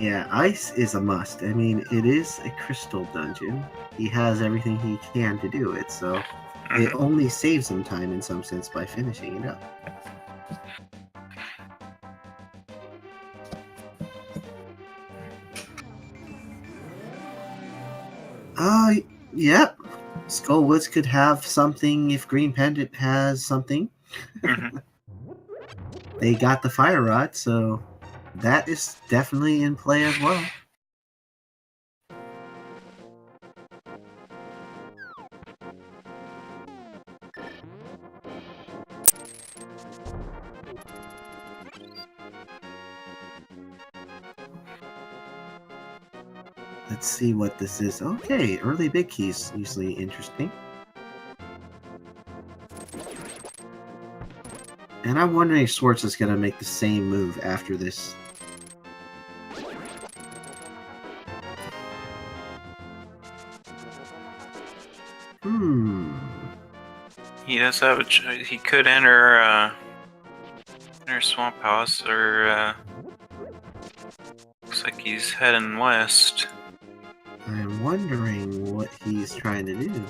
Yeah, ice is a must. I mean, it is a crystal dungeon. He has everything he can to do it, so it only saves him time in some sense by finishing it up. Yep. Skullwoods could have something if Green Pendant has something. Mm-hmm. They got the Fire Rod, so that is definitely in play as well. Let's see what this is. Okay, early big keys, usually interesting. And I'm wondering if Schwartz is going to make the same move after this. He does have a he could enter Swamp House, or looks like he's heading west. I'm wondering what he's trying to do.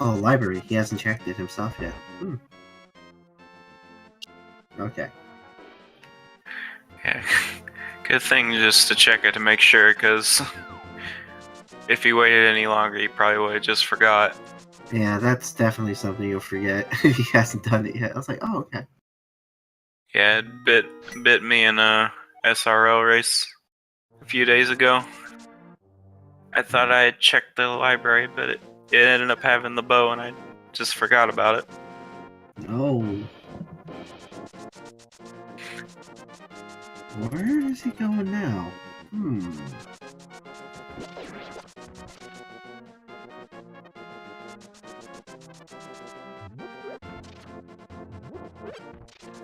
Oh, library. He hasn't checked it himself yet. Okay. Yeah, good thing just to check it to make sure, because if he waited any longer, he probably would have just forgot. Yeah, that's definitely something you'll forget if he hasn't done it yet. I was like, oh, okay. Yeah, it bit me in a SRL race a few days ago. I thought I had checked the library, but it ended up having the bow, and I just forgot about it. Oh. Where is he going now?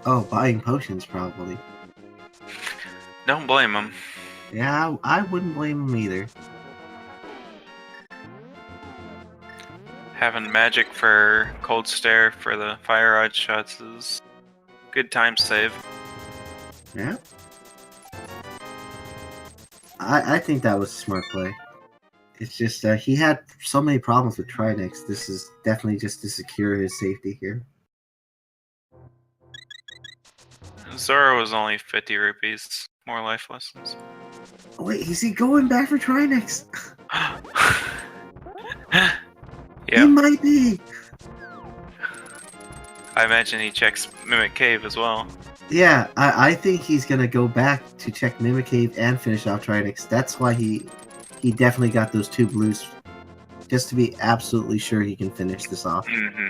Oh, buying potions, probably. Don't blame him. Yeah, I wouldn't blame him either. Having magic for Cold Stare for the Fire Rod shots is good time save. Yeah. I think that was a smart play. It's just he had so many problems with Trinix. This is definitely just to secure his safety here. Zora was only 50 rupees. More life lessons. Oh, wait, is he going back for Trinix? Yeah. He might be. I imagine he checks Mimic Cave as well. Yeah, I think he's gonna go back to check Mimic Cave and finish off Trinix. That's why he definitely got those 2 blues, just to be absolutely sure he can finish this off. Mm-hmm.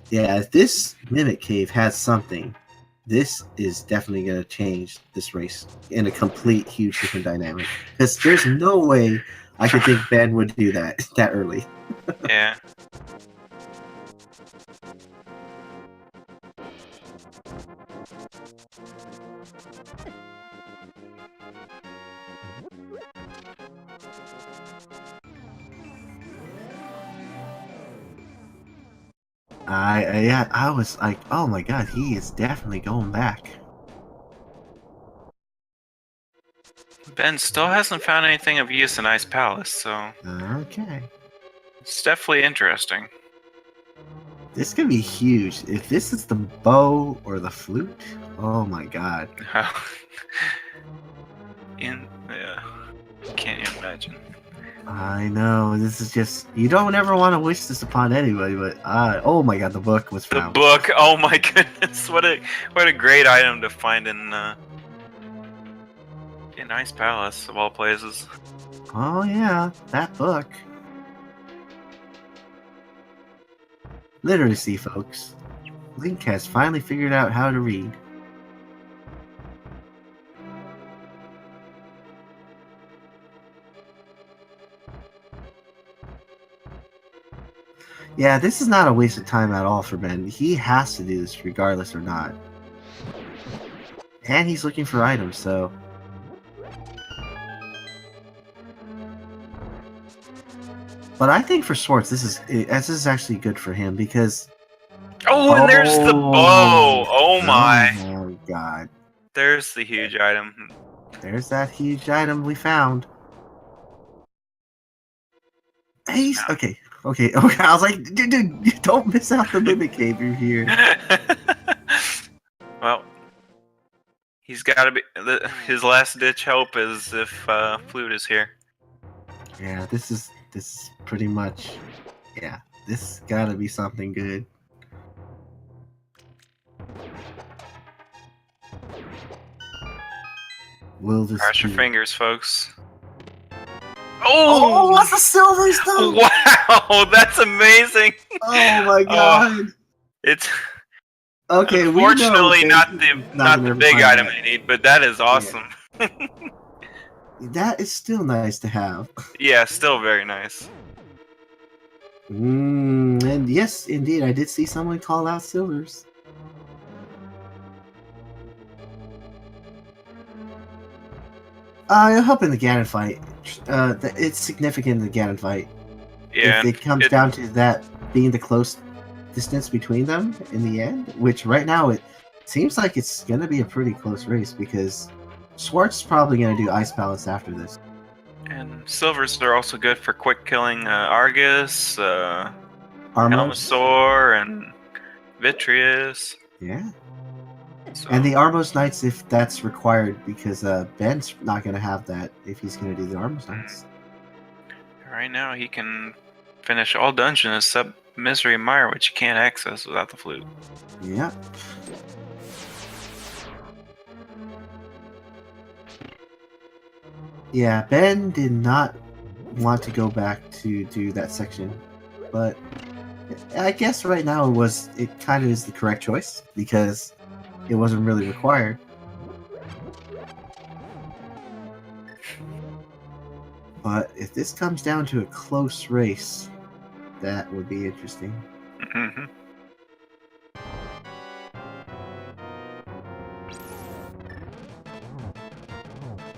Yeah, if this Mimic Cave has something, this is definitely going to change this race in a complete, huge different dynamic. Because there's no way I could think Ben would do that early. Yeah. Yeah, I was like, oh my god, he is definitely going back. Ben still hasn't found anything of use in Ice Palace, so Okay. it's definitely interesting. This could be huge. If this is the bow or the flute, oh my god. Yeah, can't even imagine. I know, this is just, you don't ever want to wish this upon anybody, but oh my god, the book was The found. book, oh my goodness, what a great item to find in Ice Palace of all places. Oh yeah, that book. Literacy, folks. Link has finally figured out how to read. Yeah, this is not a waste of time at all for Ben. He has to do this regardless or not. And he's looking for items, so... But I think for Schwartz, this is actually good for him because... Oh, and there's the bow! Oh my! Oh my god. There's the huge item. There's that huge item we found. Hey, okay. I was like, dude, don't miss out the mimic cave you're here. Well, he's got to be. His last ditch hope is if Flute is here. Yeah, this is pretty much. Yeah, this gotta be something good. Will this Cross your be... fingers, folks. Oh, what's the silver stuff? Wow, that's amazing. Oh my god. It's okay. Unfortunately, not the big item that. I need, but that is awesome. Yeah. That is still nice to have. Yeah, still very nice. And yes, indeed, I did see someone call out silvers. I hope in the Ganon fight, it's significant in the Ganon fight. Yeah, if it comes down to that being the close distance between them in the end, which right now it seems like it's going to be a pretty close race because Schwartz is probably going to do Ice Palace after this. And silvers are also good for quick killing Argus, Helmasaur, and Vitreous. Yeah. So. And the Armos Knights if that's required, because Ben's not going to have that if he's going to do the Armos Knights. Right now he can finish all dungeons except Misery Mire, which you can't access without the flute. Yeah. Yeah, Ben did not want to go back to do that section, but I guess right now it kind of is the correct choice because it wasn't really required. But if this comes down to a close race, that would be interesting. Mm-hmm.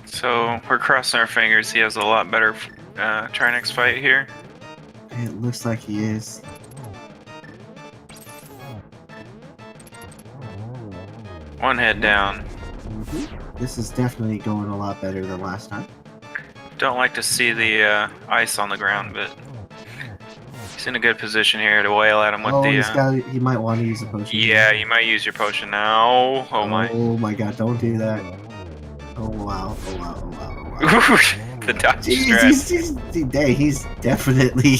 So we're crossing our fingers. He has a lot better Trinex fight here. It looks like he is. One head down. This is definitely going a lot better than last time. Don't like to see the ice on the ground, but he's in a good position here to wail at him with the... he might want to use a potion. Yeah, you might use your potion now. Oh my. Oh my god, don't do that. Oh wow, oh wow, oh wow, oh wow. The dodge he's definitely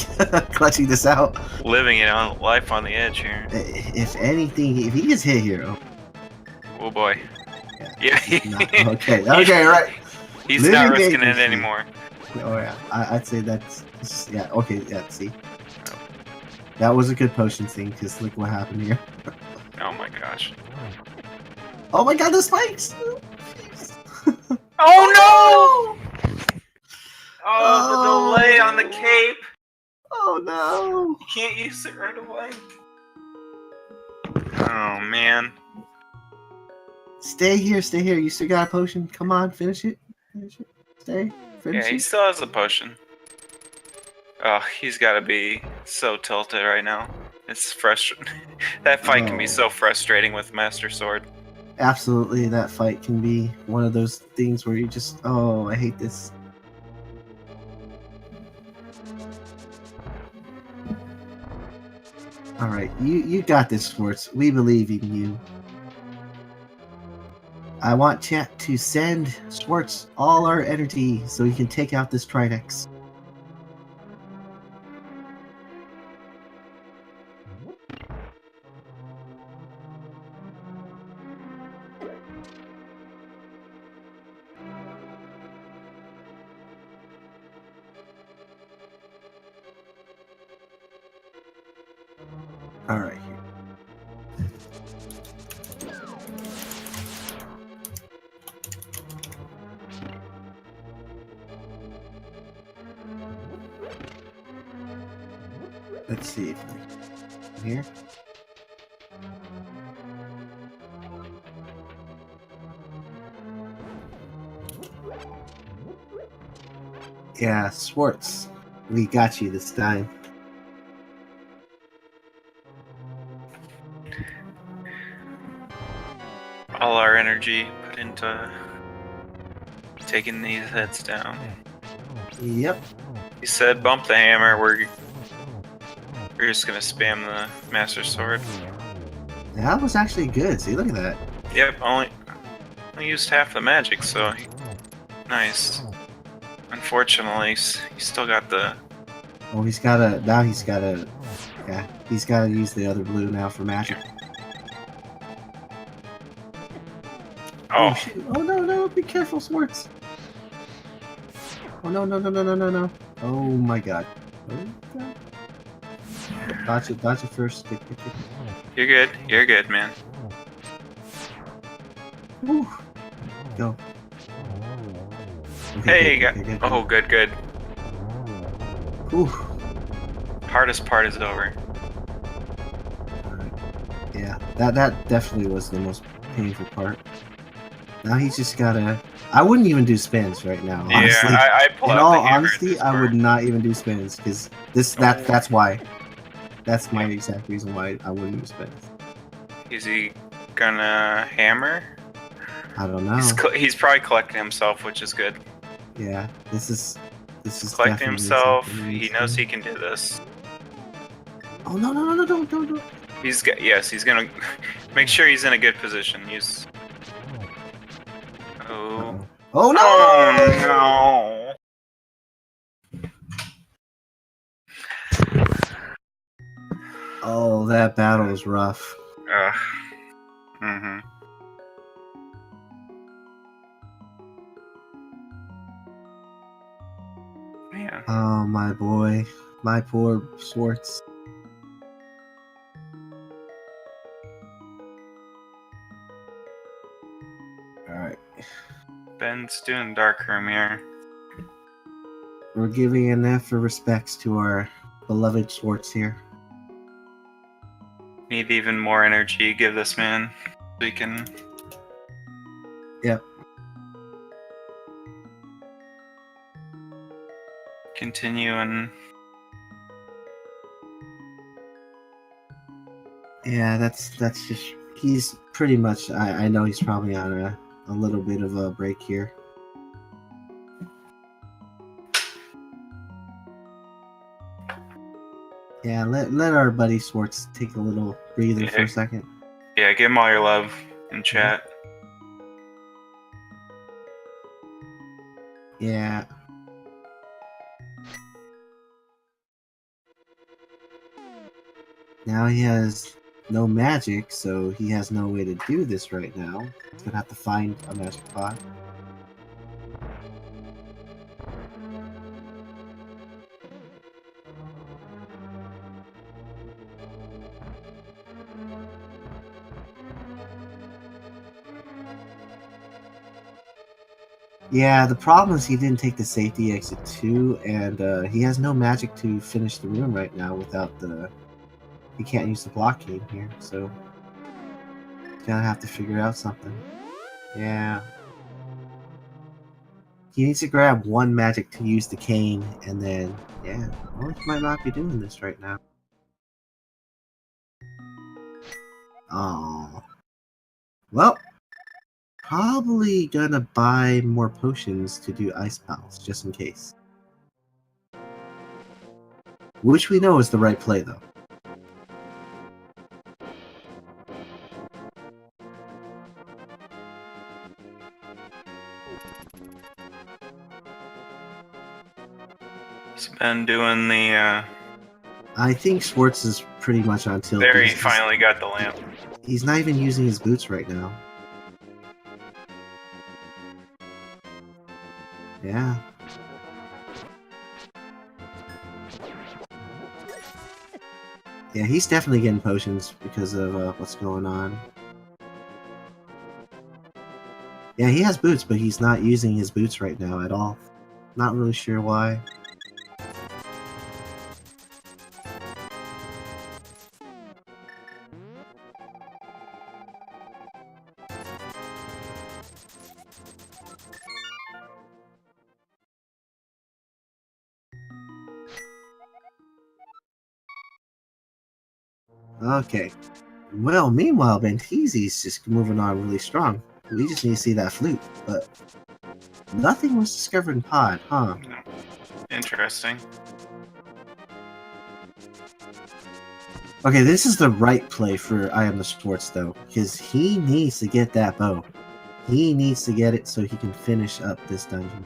clutching this out. Living it on life on the edge here. If anything, if he gets hit here... Oh boy. Yeah. Okay, right. He's not risking it anymore. Oh yeah, I'd say that's... Yeah, okay, yeah, see. That was a good potion thing, because look what happened here. Oh my gosh. Oh my god, the spikes! Oh no! Oh, the delay on the cape! Oh no! You can't use it right away. Oh man. Stay here, stay here. You still got a potion. Come on, finish it. Finish it. Stay. Finish Yeah, he it. still has a potion. Oh, he's got to be so tilted right now. It's frustrating. That fight can be so frustrating with Master Sword. Absolutely, that fight can be one of those things where you just, oh, I hate this. Alright, you got this, Schwartz. We believe in you. I want chat to send Schwartz all our energy so he can take out this Tridex. Alright. Let's see if here. Yeah, Schwartz, we got you this time. All our energy put into taking these heads down. Yep. He said, "Bump the hammer." We're just gonna spam the Master Sword. That was actually good. See, look at that. Yep, only used half the magic, so nice. Unfortunately, he still got the. Oh, he's gotta. Now he's gotta. Yeah, he's gotta use the other blue now for magic. Oh, shoot. Oh no, no! Be careful, Schwartz. Oh no, no, no, no, no, no, no! Oh my God! Oh, God. Dodge it first. Kick. you're good. You're good, man. Woo. Go. Hey, good, you good. Oh, good. Ooh. Hardest part is over. Alright. Yeah, that definitely was the most painful part. Now he's just gotta. I wouldn't even do spins right now. Honestly, Yeah, I pull in out all the hammer honesty, I would not even do spins because that's why. That's my exact reason why I wouldn't do spins. Is he gonna hammer? I don't know. He's probably collecting himself, which is good. Yeah, this is Collecting definitely himself. something He needs knows to- he can do this. Oh no, don't. He's gonna make sure he's in a good position. Oh. Oh no! Oh no! Oh, that battle was rough. Ugh. Mm-hmm. Man. Oh my boy, my poor Schwartz. All right. Ben's doing dark room here. We're giving an F for respects to our beloved Schwartz here. Need even more energy. Give this man. We can. Yep. Continue and. Yeah, that's just he's pretty much. I know he's probably on a little bit of a break here. Yeah, let our buddy Schwartz take a little breather for a second. Yeah, give him all your love in chat. Yeah. Now he has no magic, so he has no way to do this right now. He's gonna have to find a magic pot. Yeah, the problem is he didn't take the safety exit too, and he has no magic to finish the room right now without the... He can't use the blockade here, so... He's gonna have to figure out something. Yeah. He needs to grab one magic to use the cane, and then, yeah. Well, he might not be doing this right now. Oh. Well, probably gonna buy more potions to do ice pals, just in case. Which we know is the right play, though. He's been doing the. I think Schwartz is pretty much on tilt. There, he finally got the lamp. He's not even using his boots right now. Yeah. Yeah, he's definitely getting potions because of what's going on. Yeah, he has boots, but he's not using his boots right now at all. Not really sure why. Okay. Well, meanwhile, Benteezy's just moving on really strong. We just need to see that flute, but nothing was discovered in Pod, huh? Interesting. Okay, this is the right play for iamtheschwarz, though, because he needs to get that bow. He needs to get it so he can finish up this dungeon.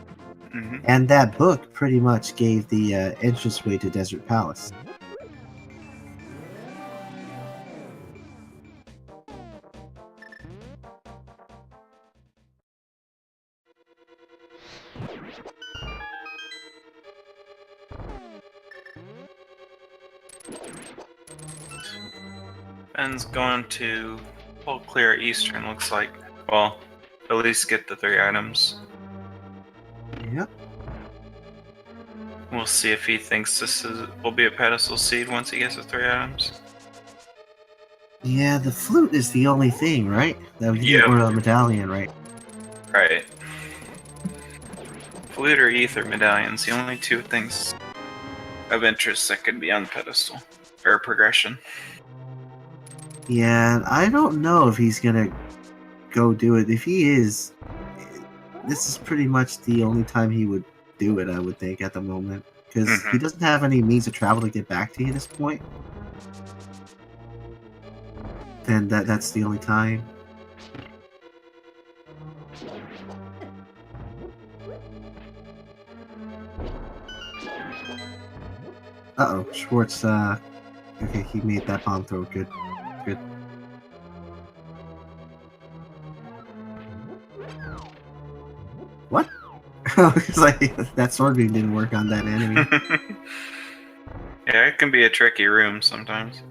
Mm-hmm. And that book pretty much gave the entranceway to Desert Palace. Ben's going to pull clear Eastern, looks like. Well, at least get the 3 items. Yep. We'll see if he thinks will be a pedestal seed once he gets the 3 items. Yeah, the flute is the only thing, right? That we get or a medallion, right? Right. Flute or ether medallions, the only 2 things of interest that could be on the pedestal. Or progression. Yeah, and I don't know if he's gonna go do it. If he is, this is pretty much the only time he would do it, I would think, at the moment. Because he doesn't have any means of travel to get back to you at this point. Then that's the only time. Uh-oh, Schwartz, okay, he made that bomb throw. Good. Good. What? It's like, that sword beam didn't work on that enemy. Yeah, it can be a tricky room sometimes.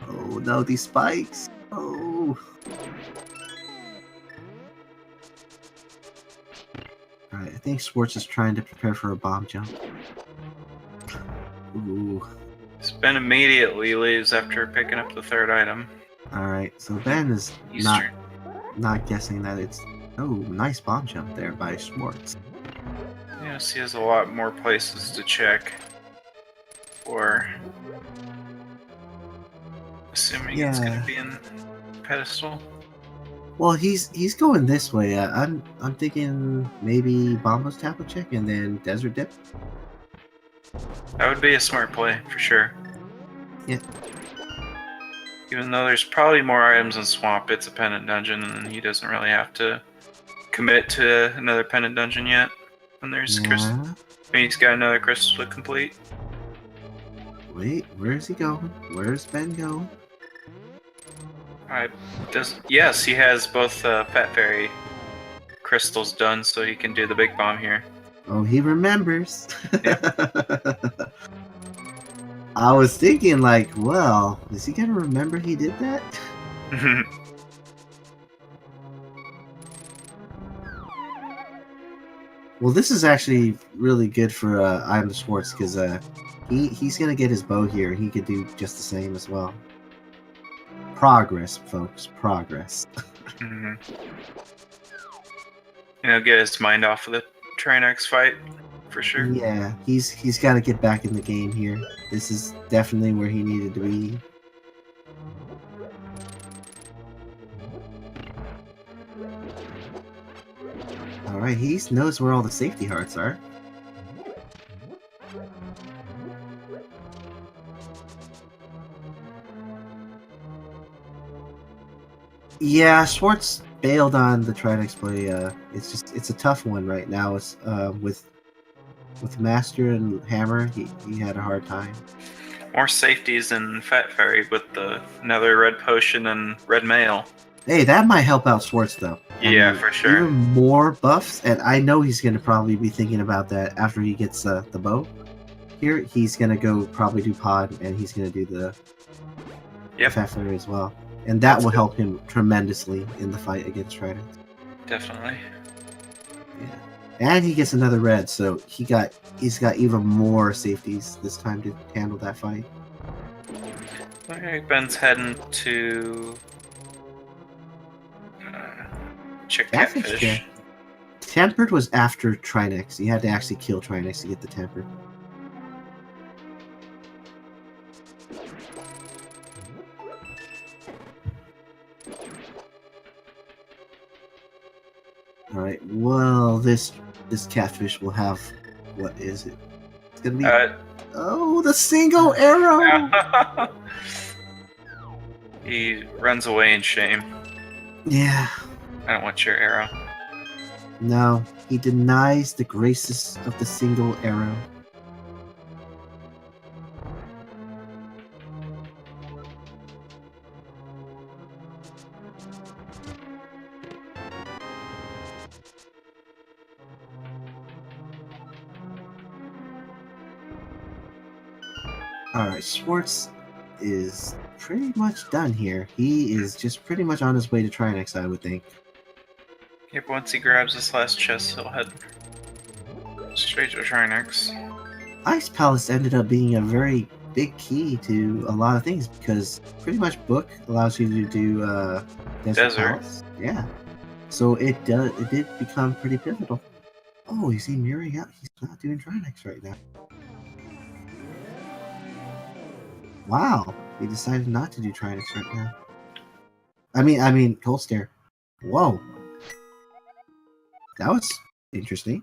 Oh no, these spikes! Oh! Alright, I think Schwartz is trying to prepare for a bomb jump. Ooh. Ben immediately leaves after picking up the 3rd item. Alright, so Ben is not guessing that it's... Oh, nice bomb jump there by Schwartz. Yes, he has a lot more places to check. Or... assuming it's going to be in pedestal. Well, he's going this way. I'm thinking maybe Bombo's Tablet check and then Desert Dip. That would be a smart play, for sure. Yeah. Even though there's probably more items in Swamp, it's a pendant dungeon, and he doesn't really have to commit to another pendant dungeon yet. And there's crystal. I mean, he's got another crystal to complete. Wait, where's he going? Where's Ben going? Yes, he has both Pet Fairy crystals done, so he can do the big bomb here. Oh, he remembers. Yeah. I was thinking, like, well, is he gonna remember he did that? Well, this is actually really good for iamtheschwarz because he's gonna get his bow here, and he could do just the same as well. progress, folks. Progress. Mm-hmm. Get his mind off of the Trinex fight, for sure. Yeah, he's got to get back in the game here. This is definitely where he needed to be. All right, he knows where all the safety hearts are. Yeah, Schwartz bailed on the Trinex play. It's a tough one right now. It's with Master and Hammer, he had a hard time. More safeties than Fat Fairy with another red potion and red mail. Hey, that might help out Schwartz though. Yeah, for sure. Even more buffs, and I know he's going to probably be thinking about that after he gets the bow. Here, he's going to go probably do pod, and he's going to do the Fat Fairy as well. And that will help him tremendously in the fight against Trident. Definitely. Yeah. And he gets another red, so he's got even more safeties this time to handle that fight. Okay, Ben's heading to check Catfish. Yeah. Tempered was after Trinex. You had to actually kill Trinex to get the Tempered. Alright, well, this Catfish will have... What is it? It's gonna be... oh, the single arrow! He runs away in shame. Yeah. I don't want your arrow. No, he denies the graces of the single arrow. Alright, Schwartz is pretty much done here. He is just pretty much on his way to Trinex, I would think. Yep, once he grabs this last chest, he'll head straight to Trinex. Ice Palace ended up being a very big key to a lot of things because pretty much Book allows you to do Desert Palace. Yeah. So it did become pretty pivotal. Oh, is he mirroring out? He's not doing Trinex right now. Wow, he decided not to do Trinex right now. I mean, Cold Stare. Whoa. That was interesting.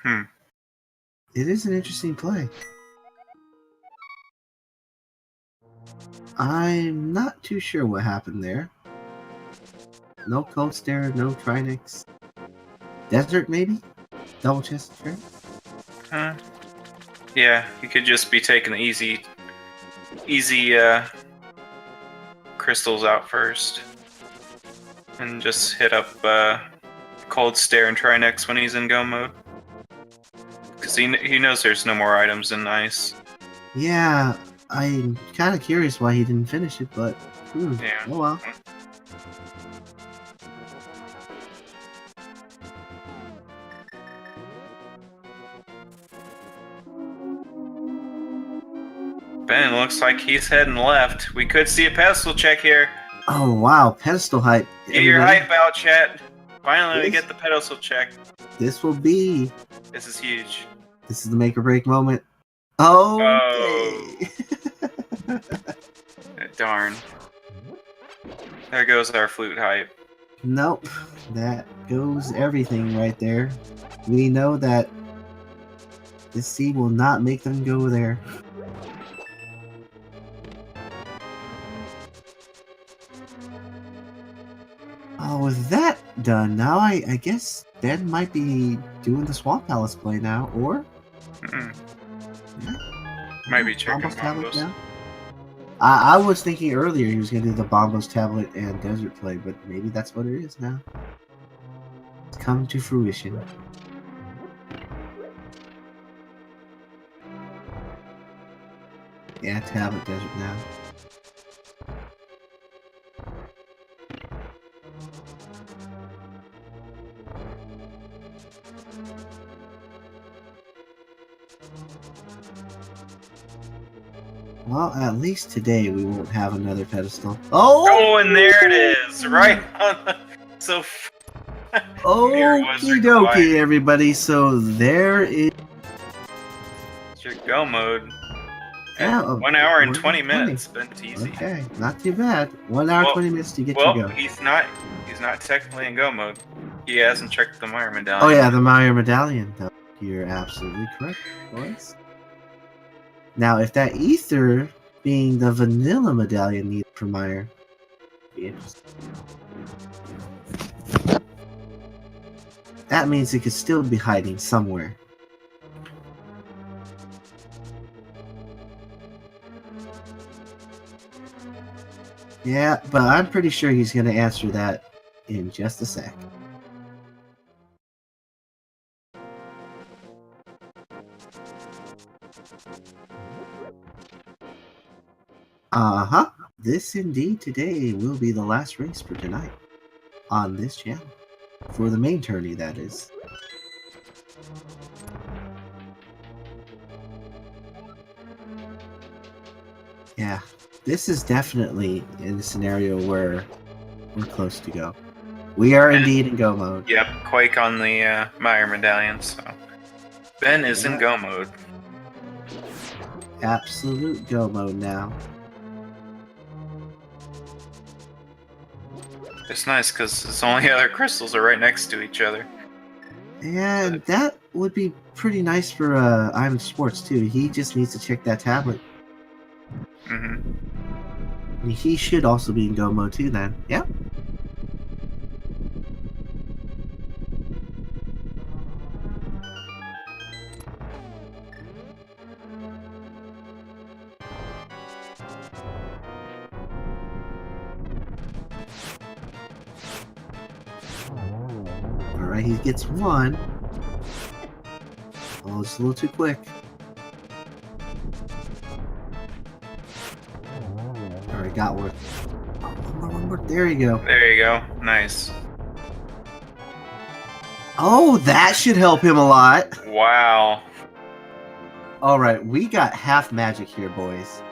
It is an interesting play. I'm not too sure what happened there. No Cold Stare, no Trinex. Desert, maybe? Double chest straight? Yeah, he could just be taking the easy crystals out first. And just hit up Cold Stare and Trinex when he's in go mode. Because he knows there's no more items in ice. Yeah, I'm kind of curious why he didn't finish it, but yeah. Oh well. Ben, looks like he's heading left. We could see a pedestal check here. Oh wow, pedestal hype. Get your hype out, chat. Finally, we get the pedestal check. This will be... This is huge. This is the make or break moment. Okay. Oh. Darn. There goes our flute hype. Nope. That goes everything right there. We know that the sea will not make them go there. Oh, with that done, now I guess Ben might be doing the Swamp Palace play now, or? Yeah. Might be checking Bombos. Now? I was thinking earlier he was going to do the Bombos tablet and desert play, but maybe that's what it is now. It's come to fruition. Yeah, tablet desert now. Well, at least today we won't have another pedestal. Oh! Oh, and there it is, right on the. So. Mirror was Okie required. dokie, everybody. So there is. It's your go mode. Yeah, 1 hour and 1 20 minutes. Benteezy. Okay, not too bad. 1 hour, 20 minutes to get your go. He's not technically in go mode. He hasn't checked the Meyer medallion. Oh yeah, the Meyer medallion. No, you're absolutely correct, boys. Now, if that ether being the vanilla medallion needed for Meyer, be interesting. That means it could still be hiding somewhere. Yeah, but I'm pretty sure he's going to answer that in just a sec. Uh-huh. This indeed today will be the last race for tonight on this channel. For the main tourney, that is. Yeah, this is definitely in a scenario where we're close to go. We are indeed in go mode. Yep, Quake on the Meyer medallion, so Ben is in go mode. Absolute go mode now. It's nice because its only other crystals are right next to each other. And that would be pretty nice for iamtheschwarz too. He just needs to check that tablet. Mm-hmm. He should also be in go mode too then. Yep. Alright, he gets one. Oh, it's a little too quick. Alright, got one. Oh, one more. There you go. There you go. Nice. Oh, that should help him a lot. Wow. Alright, we got half magic here, boys.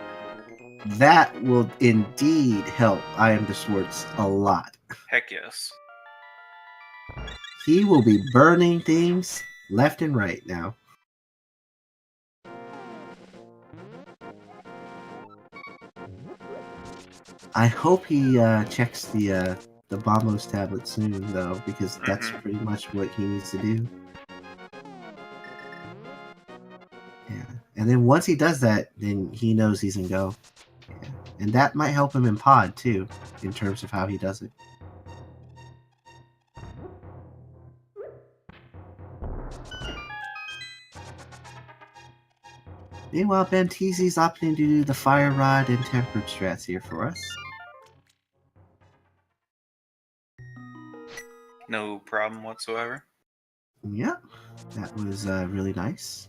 That will indeed help iamtheschwarz a lot. Heck yes. He will be burning things left and right now. I hope he checks the Bombos tablet soon, though, because that's pretty much what he needs to do. Yeah, and then once he does that, then he knows he's in go. Yeah. And that might help him in pod, too, in terms of how he does it. Meanwhile, Benteezy's opting to do the Fire Rod and Tempered strats here for us. No problem whatsoever. Yep, that was really nice.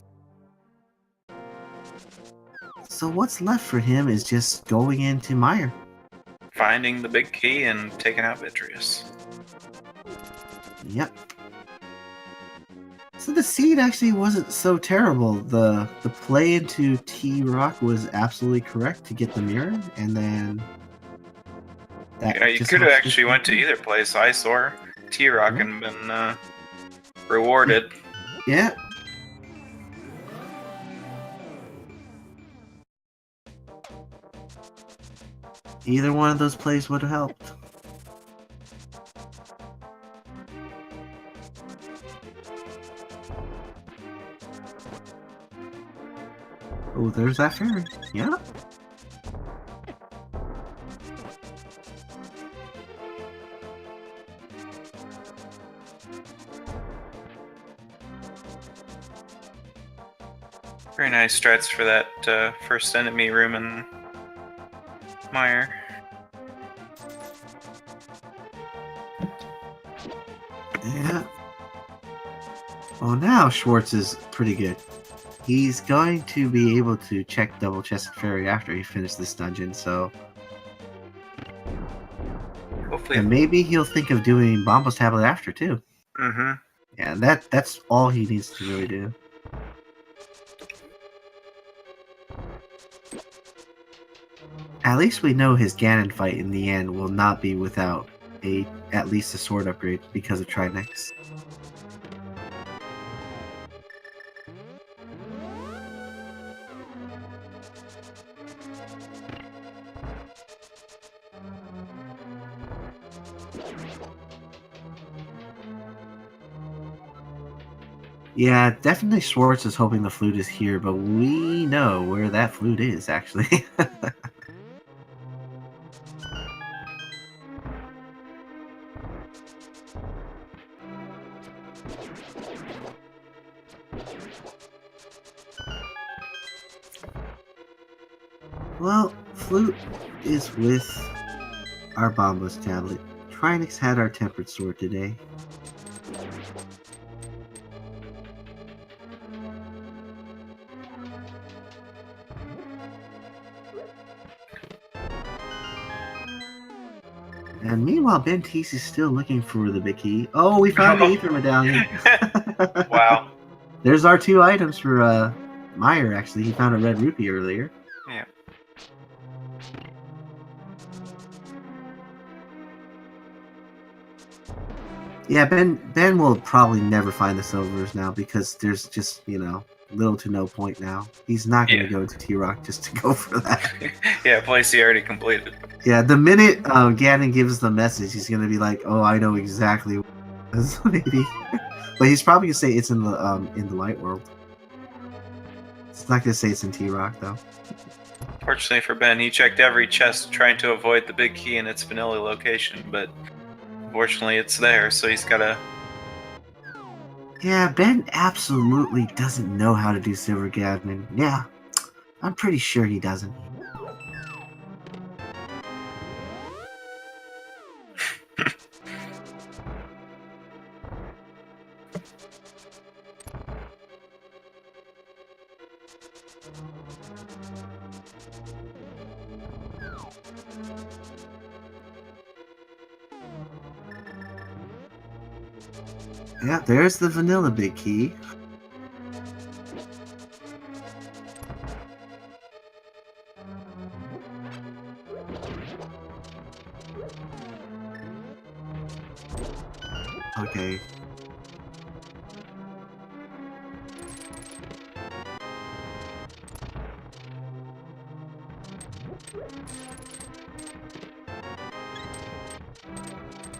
So what's left for him is just going into Meyer. Finding the big key and taking out Vitreous. Yep. So the seed actually wasn't so terrible. The play into T-Rock was absolutely correct to get the mirror, and then... That yeah, you could have actually went to either place. I saw T-Rock and been rewarded. Yeah. Either one of those plays would have helped. Oh, there's that fairy. Yeah. Very nice strats for that first enemy room in Meyer. Yeah. Oh, now Schwarz is pretty good. He's going to be able to check double chested fairy after he finishes this dungeon, so... Hopefully. And maybe he'll think of doing Bombo's tablet after, too. Mm-hmm. Yeah, that's all he needs to really do. At least we know his Ganon fight in the end will not be without at least a sword upgrade because of Trinex. Yeah, definitely Schwartz is hoping the flute is here, but we know where that flute is, actually. Well, flute is with our Bombos tablet. Trinix had our tempered sword today. And meanwhile, Benteezy is still looking for the big key. Oh, we found the Aether Medallion. Wow. There's our 2 items for Meyer, actually. He found a red rupee earlier. Yeah. Yeah, Ben will probably never find the silvers now because there's just, little to no point now. He's not going to go into T-Rock just to go for that. Yeah, place he already completed. Yeah, the minute Ganon gives the message, he's going to be like, oh, I know exactly what it is, maybe. But he's probably going to say it's in the light world. It's not going to say it's in T-Rock, though. Fortunately for Ben, he checked every chest trying to avoid the big key in its vanilla location, but unfortunately it's there, so he's gotta... Yeah, Ben absolutely doesn't know how to do Silver Ganon. Yeah, I'm pretty sure he doesn't. Yeah, there's the vanilla big key. Okay.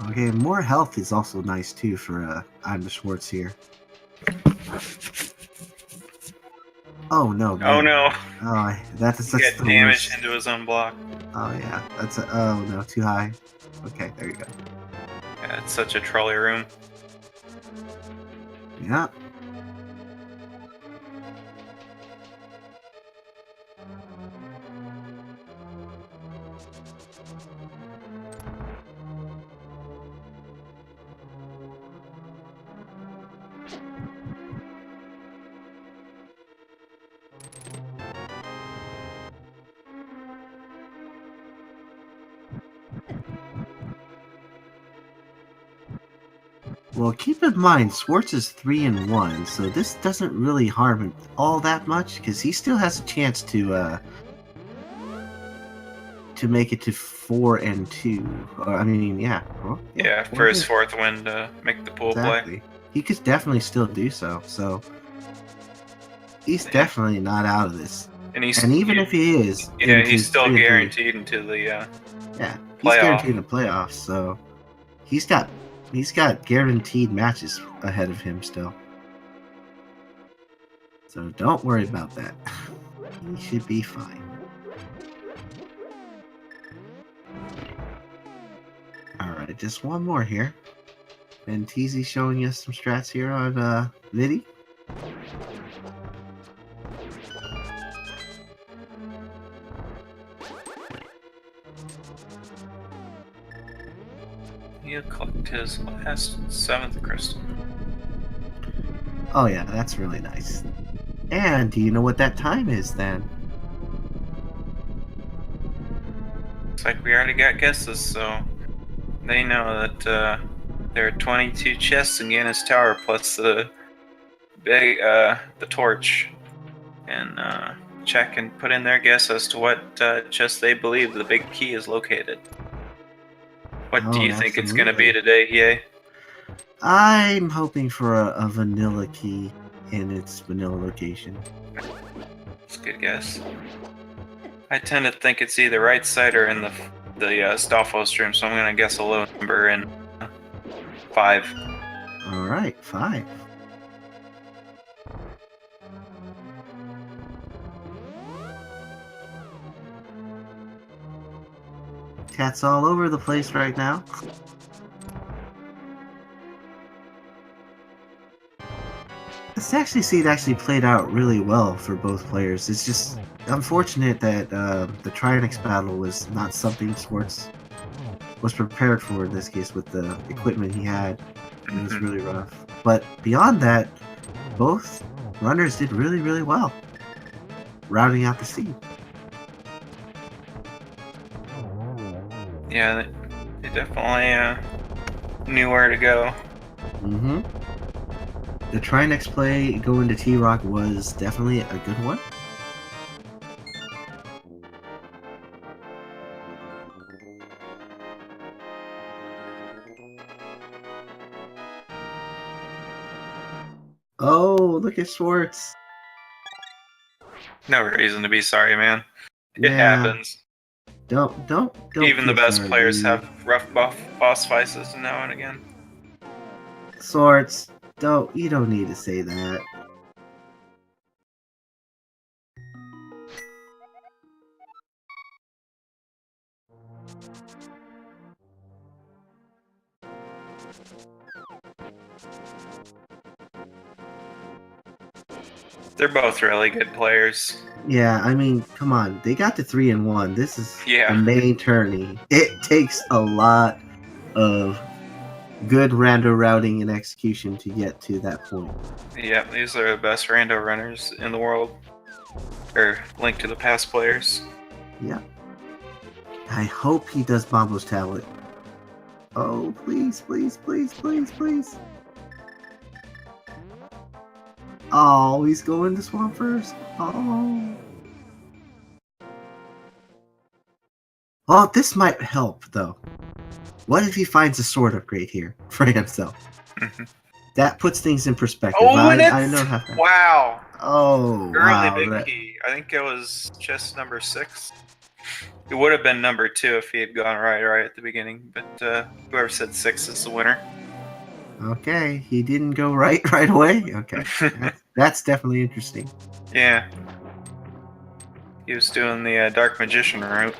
Okay, more health is also nice too for iamtheschwarz here. Oh no! Oh no! Oh, that's he got damaged into his own block. Oh yeah, oh no, too high. Okay, there you go. Yeah, it's such a trolley room. Yeah. Well, keep in mind, Schwartz is 3-1, so this doesn't really harm him all that much, because he still has a chance to make it to 4-2. I mean, yeah. Well, yeah, for his 4th win to make the pool play. He could definitely still do so. So he's definitely not out of this. And even if he is, yeah, he's still guaranteed into the yeah, playoff. He's guaranteed in the playoffs. So he's got guaranteed matches ahead of him still. So don't worry about that. He should be fine. Alright, just one more here. Benteezy showing us some strats here on Viddy. He'll collect his last 7th crystal. Oh yeah, that's really nice. And do you know what that time is then? Looks like we already got guesses, so they know that there are 22 chests in Ganon's tower plus the big the torch. And check and put in their guess as to what chest they believe the big key is located. What do Oh, you think it's going to be absolutely. today, Yay? I'm hoping for a vanilla key in its vanilla location. That's a good guess. I tend to think it's either right side or in the Stalfos stream, so I'm going to guess a low number in 5. All right, 5. Cat's all over the place right now. This actually scene actually played out really well for both players. It's just unfortunate that the Trinex battle was not something Schwartz was prepared for in this case with the equipment he had. It was really rough. But beyond that, both runners did really, really well, routing out the scene. Yeah, they definitely knew where to go. Mm-hmm. The Trinex play going to T-Rock was definitely a good one. Oh, look at Schwartz. No reason to be sorry, man. It Yeah. happens. Don't Even the feel best sorry, players dude. have rough boss fights now and again. Schwartz, you don't need to say that. They're both really good players. Yeah, I mean, come on. They got to 3-1. This is Yeah. the main tourney. It takes a lot of good rando routing and execution to get to that point. Yeah, these are the best rando runners in the world. Or Link to the Past players. Yeah. I hope he does Mambo's talent. Oh, please, please, please, please, please. Oh, he's going to Swamp first. Oh. Oh, this might help, though. What if he finds a sword upgrade here for himself? That puts things in perspective. Oh, and I it's... know how to... Wow. Oh, Early wow. big key. I think it was chest number 6. It would have been number 2 if he had gone right at the beginning, but whoever said 6 is the winner. Okay, he didn't go right away? Okay. That's definitely interesting. Yeah. He was doing the Dark Magician route.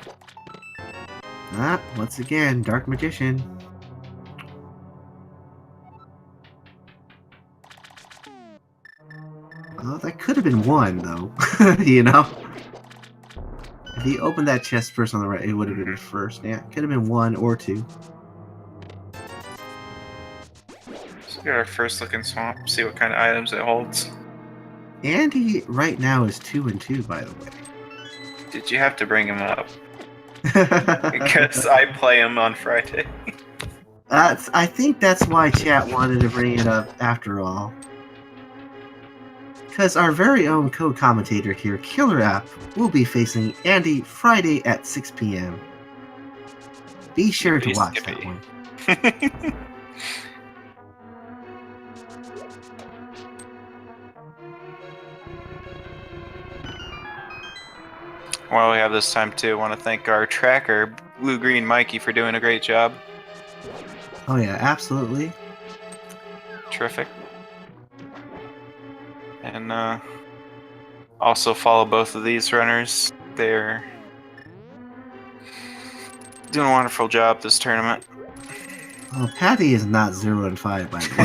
Ah, once again, Dark Magician. Oh, that could have been 1, though. You know? If he opened that chest first on the right, it would have been the first. Yeah, it could have been 1 or 2. Let's get our first look in Swamp, see what kind of items it holds. Andy right now is 2-2, by the way. Did you have to bring him up? Because I play him on Friday. I think that's why chat wanted to bring it up after all. Because our very own co-commentator here, Killer App, will be facing Andy Friday at 6 p.m. Be sure to watch that one. While we have this time too, I want to thank our tracker, Blue Green Mikey, for doing a great job. Oh yeah, absolutely. Terrific. And also follow both of these runners. They're doing a wonderful job this tournament. Well, Patty is not 0-5, by the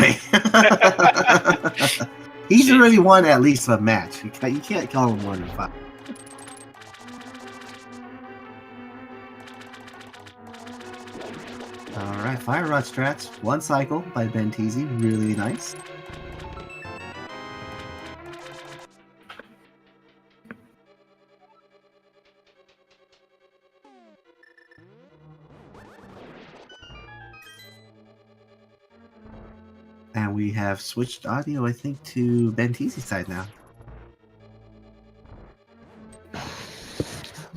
way. He's already won at least a match. You can't call him 1-5. Alright, Fire Rod strats. 1 cycle by Benteezy. Really nice. And we have switched audio, I think, to Benteezy's side now.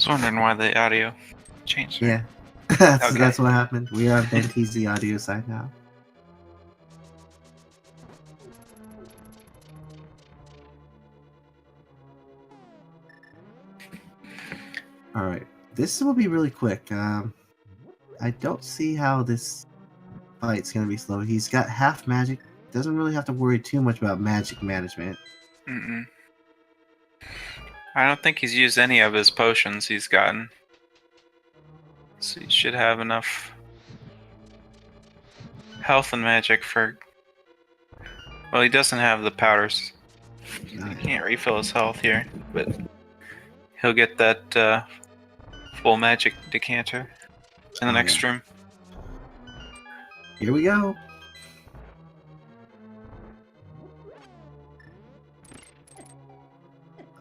was wondering why the audio changed. Yeah, that's, Okay. that's what happened. We are on Benteezy audio side now. All right, this will be really quick. I don't see how this fight's gonna be slow. He's got half magic. Doesn't really have to worry too much about magic management. Mm-mm. I don't think he's used any of his potions he's gotten. So he should have enough health and magic for... Well, he doesn't have the powders. He can't refill his health here, but he'll get that full magic decanter in the next room. Here we go.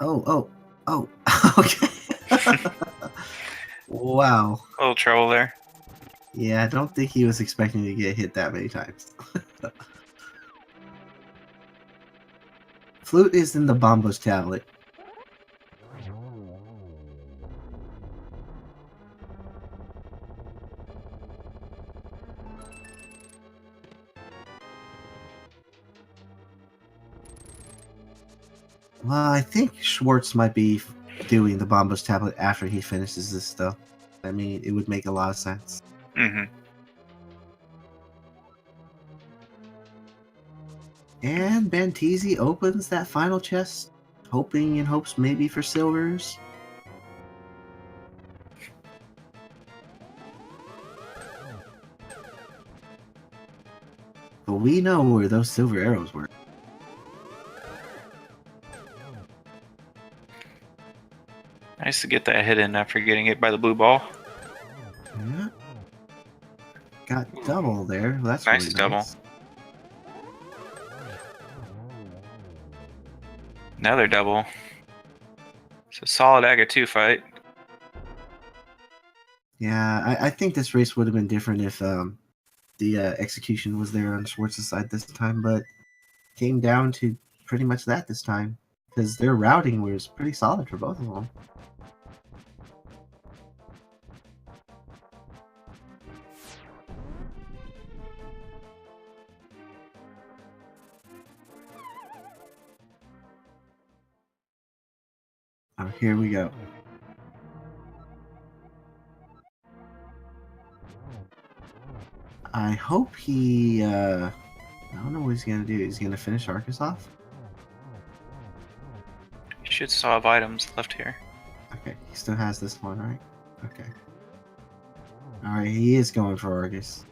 Oh. Okay. Wow. A little trouble there. Yeah, I don't think he was expecting to get hit that many times. Flute is in the Bombo's tablet. Well, I think Schwartz might be doing the Bombo's tablet after he finishes this stuff. I mean, it would make a lot of sense. Mm-hmm. And Benteezy opens that final chest, hoping in hopes maybe for silvers. But we know where those silver arrows were. Nice to get that hit in after getting hit by the blue ball. Yeah. Got double there. Well, that's Nice really double. nice. Another double. It's a solid Aga 2 fight. Yeah, I think this race would have been different if the execution was there on Schwartz's side this time, but came down to pretty much that this time because their routing was pretty solid for both of them. Oh, here we go. I hope he, I don't know what he's gonna do. He's gonna finish Arcus off? You should still have items left here. Okay, he still has this one, right? Okay. Alright, he is going for Argus.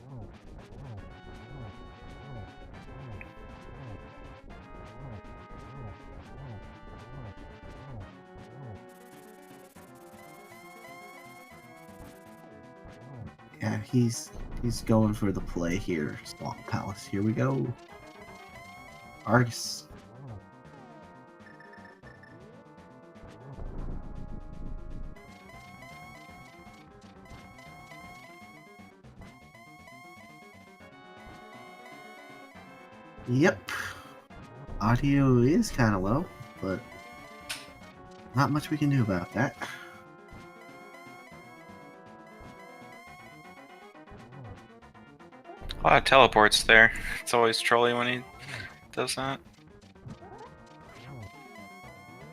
Yeah, he's going for the play here. Swamp Palace. Here we go. Argus. Yep. Audio is kind of low, but not much we can do about that. A lot of teleports there. It's always trolly when he does that.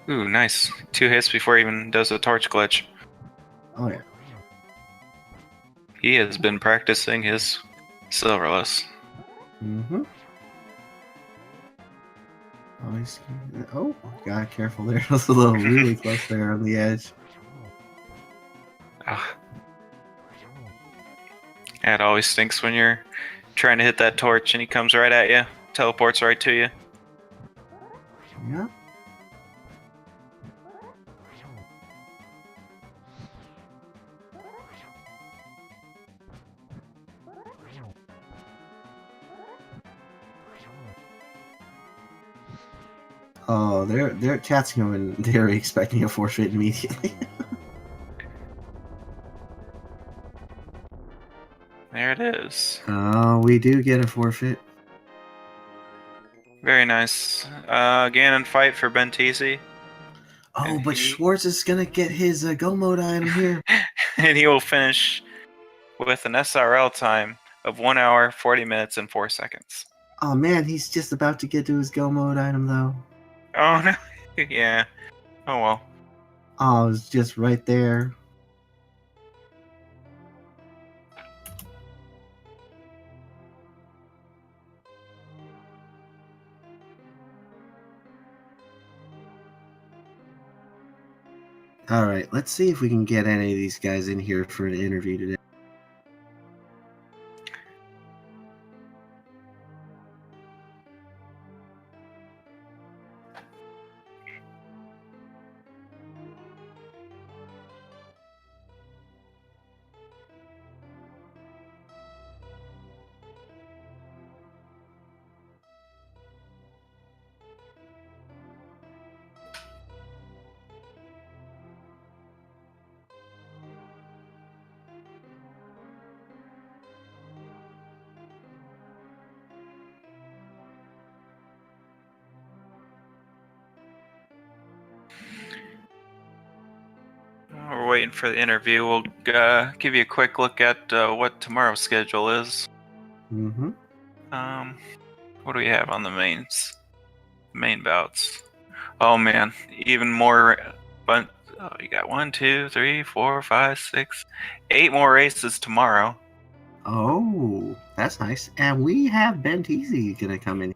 Ooh, nice. 2 hits before he even does the torch glitch. Oh yeah. He has been practicing his silverless. Mm-hmm. Oh, God, careful there. It was a little really close there on the edge. Ah. Yeah, it always stinks when you're trying to hit that torch and he comes right at you, teleports right to you. Yeah. Oh, they're chat's going. They're expecting a forfeit immediately. There it is. Oh, we do get a forfeit. Very nice. Ganon fight for Benteezy. Oh, but Schwartz is gonna get his go mode item here. And he will finish with an SRL time of 1 hour, 40 minutes, and 4 seconds. Oh man, he's just about to get to his go mode item though. Oh no. Yeah. Oh well. Oh, it's just right there. Alright, let's see if we can get any of these guys in here for an interview today. We're waiting for the interview. We'll give you a quick look at what tomorrow's schedule is. Mm-hmm. What do we have on the main bouts? Oh man, even more. But you got 1, 2, 3, 4, 5, 6, 8 more races tomorrow. Oh, that's nice. And we have Benteezy gonna come in.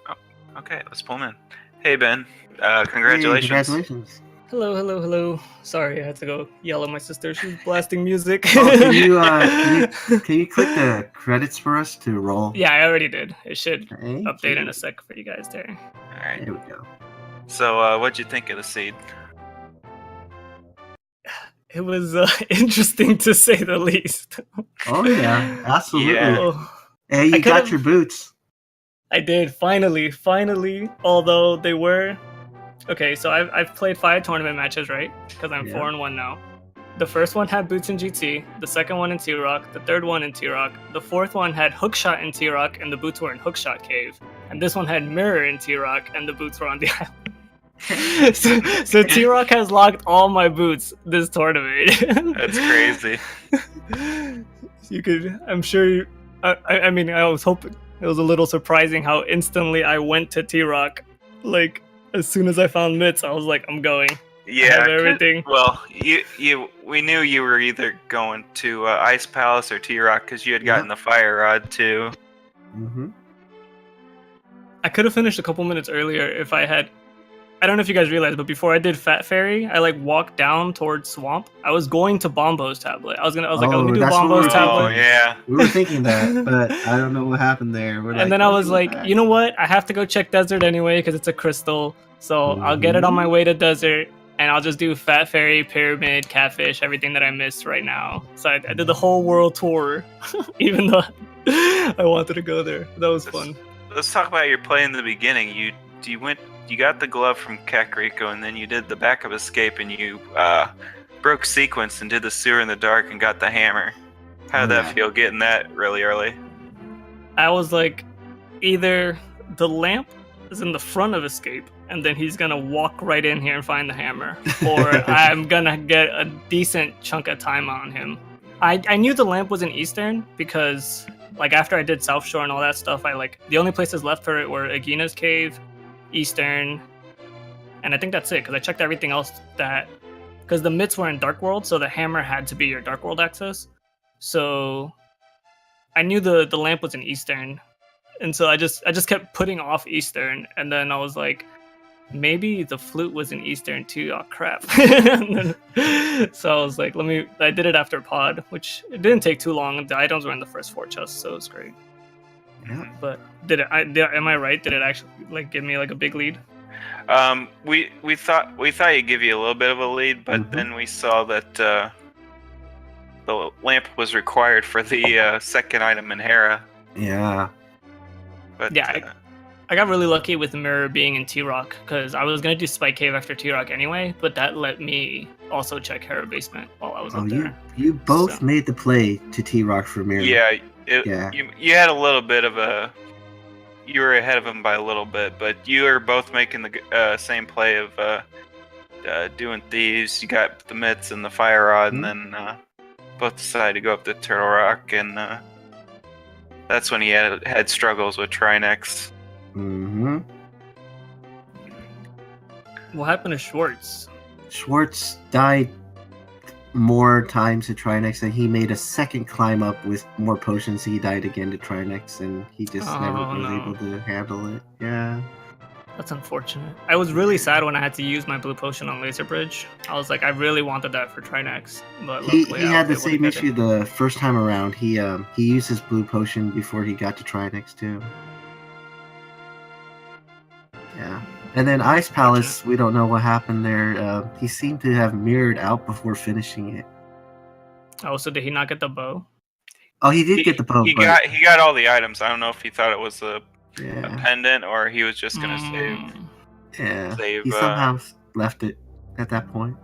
Oh, okay, let's pull him in. Hey Ben, congratulations. Hey, congratulations. Hello, hello, hello. Sorry, I had to go yell at my sister. She was blasting music. Oh, can you click the credits for us to roll? Yeah, I already did. It should Thank update you. in a sec for you guys there. All right. There we go. So, what'd you think of the seed? It was interesting to say the least. Oh yeah, absolutely. Yeah. Oh, Hey, you I got could've- your boots. I did, finally. Although they were... Okay, so I've played 5 tournament matches, right? Because I'm Yeah. 4-1 now. The first one had boots in GT, the second one in T-Rock, the third one in T-Rock, the fourth one had hookshot in T-Rock, and the boots were in hookshot cave. And this one had mirror in T-Rock, and the boots were on the island. so T-Rock has locked all my boots this tournament. That's crazy. You could, I'm sure, I mean, I was hoping, it was a little surprising how instantly I went to T-Rock. Like, as soon as I found mitts, I was like, I'm going. Yeah. I have everything. Well, we knew you were either going to Ice Palace or T-Rock because you had gotten the fire rod too. Mm-hmm. I could have finished a couple minutes earlier if I had. I don't know if you guys realized, but before I did Fat Fairy, I like walked down towards Swamp. I was going to Bombo's tablet. I was like, let me do that's what we Bombo's were tablet. Oh yeah. We were thinking that, but I don't know what happened there. We're And then I was like, you know what? I have to go check Desert anyway because it's a crystal. So I'll get it on my way to Desert, and I'll just do Fat Fairy, Pyramid, Catfish, everything that I missed right now. So I did the whole world tour, even though I wanted to go there. That was fun. Let's talk about your play in the beginning. You got the glove from Kakariko, and then you did the backup escape, and you broke sequence and did the sewer in the dark and got the hammer. How did that feel getting that really early? I was like, either the lamp is in the front of escape, and then he's gonna walk right in here and find the hammer, or I'm gonna get a decent chunk of time on him. I knew the lamp was in Eastern because, like, after I did South Shore and all that stuff, the only places left for it were Agina's Cave, Eastern, and I think that's it, because I checked everything else because the mitts were in Dark World, so the hammer had to be your Dark World access. So I knew the lamp was in Eastern, and so I just kept putting off Eastern, and then I was like, maybe the flute was in Eastern too. Oh crap! So I was like, I did it after Pod, which it didn't take too long. The items were in the first 4 chests, so it was great. Yeah. But am I right? Did it actually give me a big lead? We thought it'd give you a little bit of a lead, but then we saw that the lamp was required for the second item in Hera. Yeah. But Yeah, I got really lucky with Mirror being in T-Rock, because I was going to do Spike Cave after T-Rock anyway, but that let me also check Hera Basement while I was up there. You both So- made the play to T-Rock for Mirror. yeah, Yeah. You had a little bit of you were ahead of him by a little bit, but you were both making the same play of doing thieves. You got the mitts and the fire rod, Mhm. and then both decided to go up to Turtle Rock, and that's when he had struggles with Trinex. Mm-hmm. What happened to Schwartz? Schwartz died more times to Trinex, and he made a second climb up with more potions. He died again to Trinex, and he just never Oh, was no. able to handle it. Yeah. That's unfortunate. I was really sad when I had to use my blue potion on Laser Bridge. I was like, I really wanted that for Trinex, but He luckily I had the was able to same get issue it. the first time around. He used his blue potion before he got to Trinex too. Yeah. And then Ice Palace, we don't know what happened there. He seemed to have mirrored out before finishing it. Oh, so did he not get the bow? Oh, he did get the bow, He but got all the items. I don't know if he thought it was a yeah, pendant or he was just gonna yeah, save. he somehow left it at that point.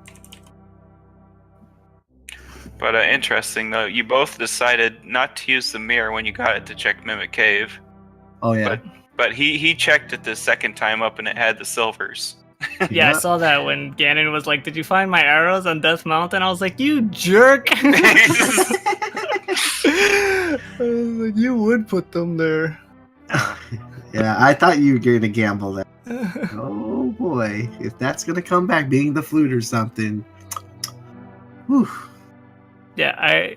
But interesting though, you both decided not to use the mirror when you got it to check Mimic Cave. Oh yeah, But he checked it the second time up and it had the silvers. Yeah, I saw that when Ganon was like, "Did you find my arrows on Death Mountain?" I was like, "You jerk!" I was like, "You would put them there." Yeah, I thought you were going to gamble that. Oh boy, if that's going to come back being the flute or something. Whew. Yeah, I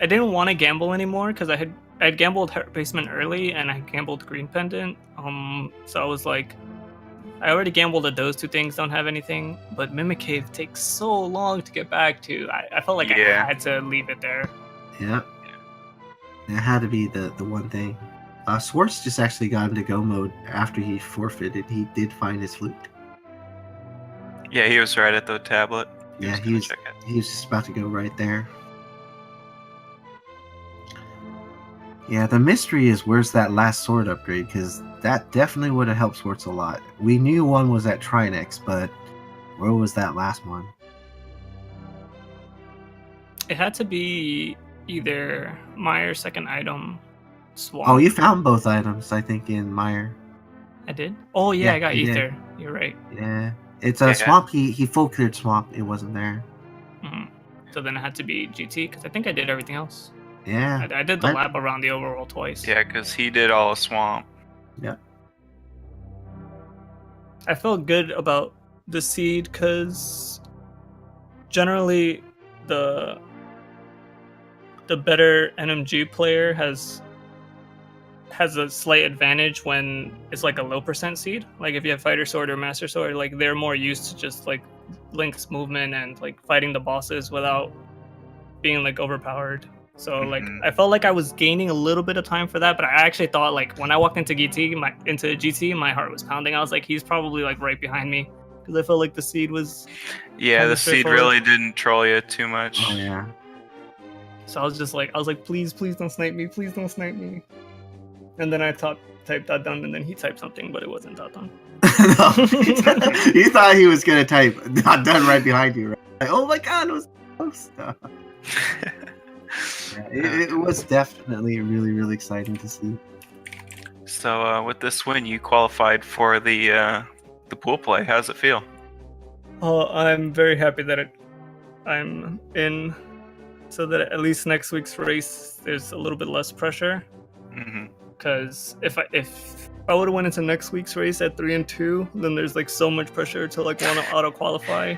didn't want to gamble anymore because I'd gambled Heart Basement early and I gambled Green Pendant. So I was like, I already gambled that those two things don't have anything, but Mimic Cave takes so long to get back to. I felt like I had to leave it there. Yeah, that had to be the one thing. Schwartz just actually got into go mode after he forfeited. He did find his flute. Yeah, he was right at the tablet. Yeah, he was just about to go right there. Yeah, the mystery is where's that last sword upgrade, because that definitely would have helped Schwartz a lot. We knew one was at Trinex, but where was that last one? It had to be either Meyer's second item, Swamp. Oh, you found both items, I think, in Meyer. I did? Oh, yeah, I got you Ether. did. You're right. Yeah. It's a Swamp. He full cleared Swamp. It wasn't there. Mm-hmm. So then it had to be GT, because I think I did everything else. Yeah. I did the lap around the overworld twice. Yeah, because he did all of Swamp. Yeah. I felt good about the seed because generally the better NMG player has a slight advantage when it's like a low percent seed. Like if you have Fighter Sword or Master Sword, like they're more used to just like Link's movement and like fighting the bosses without being like overpowered. So like I felt like I was gaining a little bit of time for that, but I actually thought like when I walked into GT, my heart was pounding. I was like, he's probably like right behind me because I felt like the seed was. Yeah, the seed really didn't troll you too much. Oh yeah. So I was like, please don't snipe me, please don't snipe me. And then I typed that done, and then he typed something, but it wasn't that done. No, you thought he was gonna type not done right behind you, right? Like, oh my god, it was close. Yeah, it was definitely really, really exciting to see. So with this win, you qualified for the pool play. How does it feel? Oh, I'm very happy that I'm in, so that at least next week's race there's a little bit less pressure. Because if I would have went into next week's race at 3-2, then there's like so much pressure to like want to auto qualify.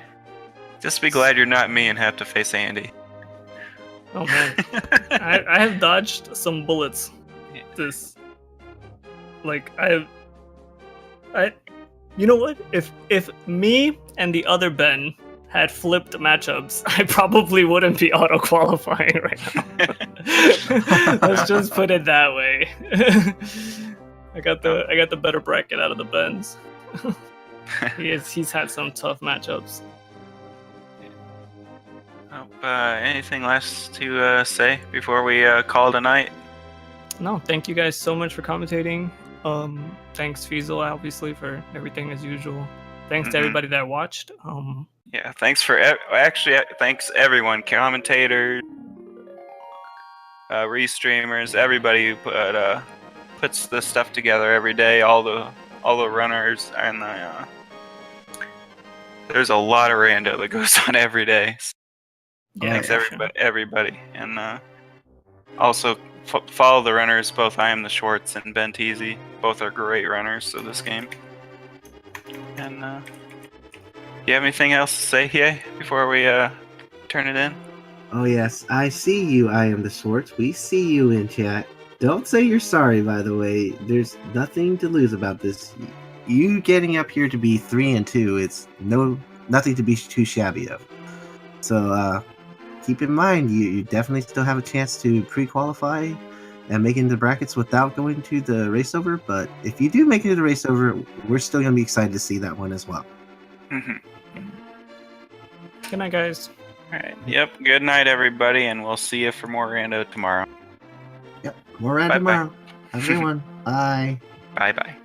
Just be glad you're not me and have to face Andy. Oh man, I have dodged some bullets. You know what? If me and the other Ben had flipped matchups, I probably wouldn't be auto qualifying right now. Let's just put it that way. I got the better bracket out of the Bens. He's had some tough matchups. Anything less to say before we call tonight? No, thank you guys so much for commentating. Thanks Fiesel, obviously, for everything as usual. Thanks to everybody that watched. Yeah, thanks thanks everyone, commentators, restreamers, everybody who puts this stuff together every day, all the runners and There's a lot of rando that goes on every day. Yeah, Thanks for sure. everybody, and also follow the runners. Both iamtheschwarz and Benteezy. Both are great runners of this game. And you have anything else to say, Hiei, before we turn it in? Oh yes, I see you, I am the Schwartz. We see you in chat. Don't say you're sorry, by the way. There's nothing to lose about this. You getting up here to be 3-2, it's nothing to be too shabby of. So keep in mind, you definitely still have a chance to pre-qualify and make it into the brackets without going to the race over. But if you do make it to the race over, we're still going to be excited to see that one as well. Good night, guys. All right. Yep. Good night, everybody, and we'll see you for more rando tomorrow. Yep, more around Bye-bye. tomorrow. Have a good one. Bye. Bye bye.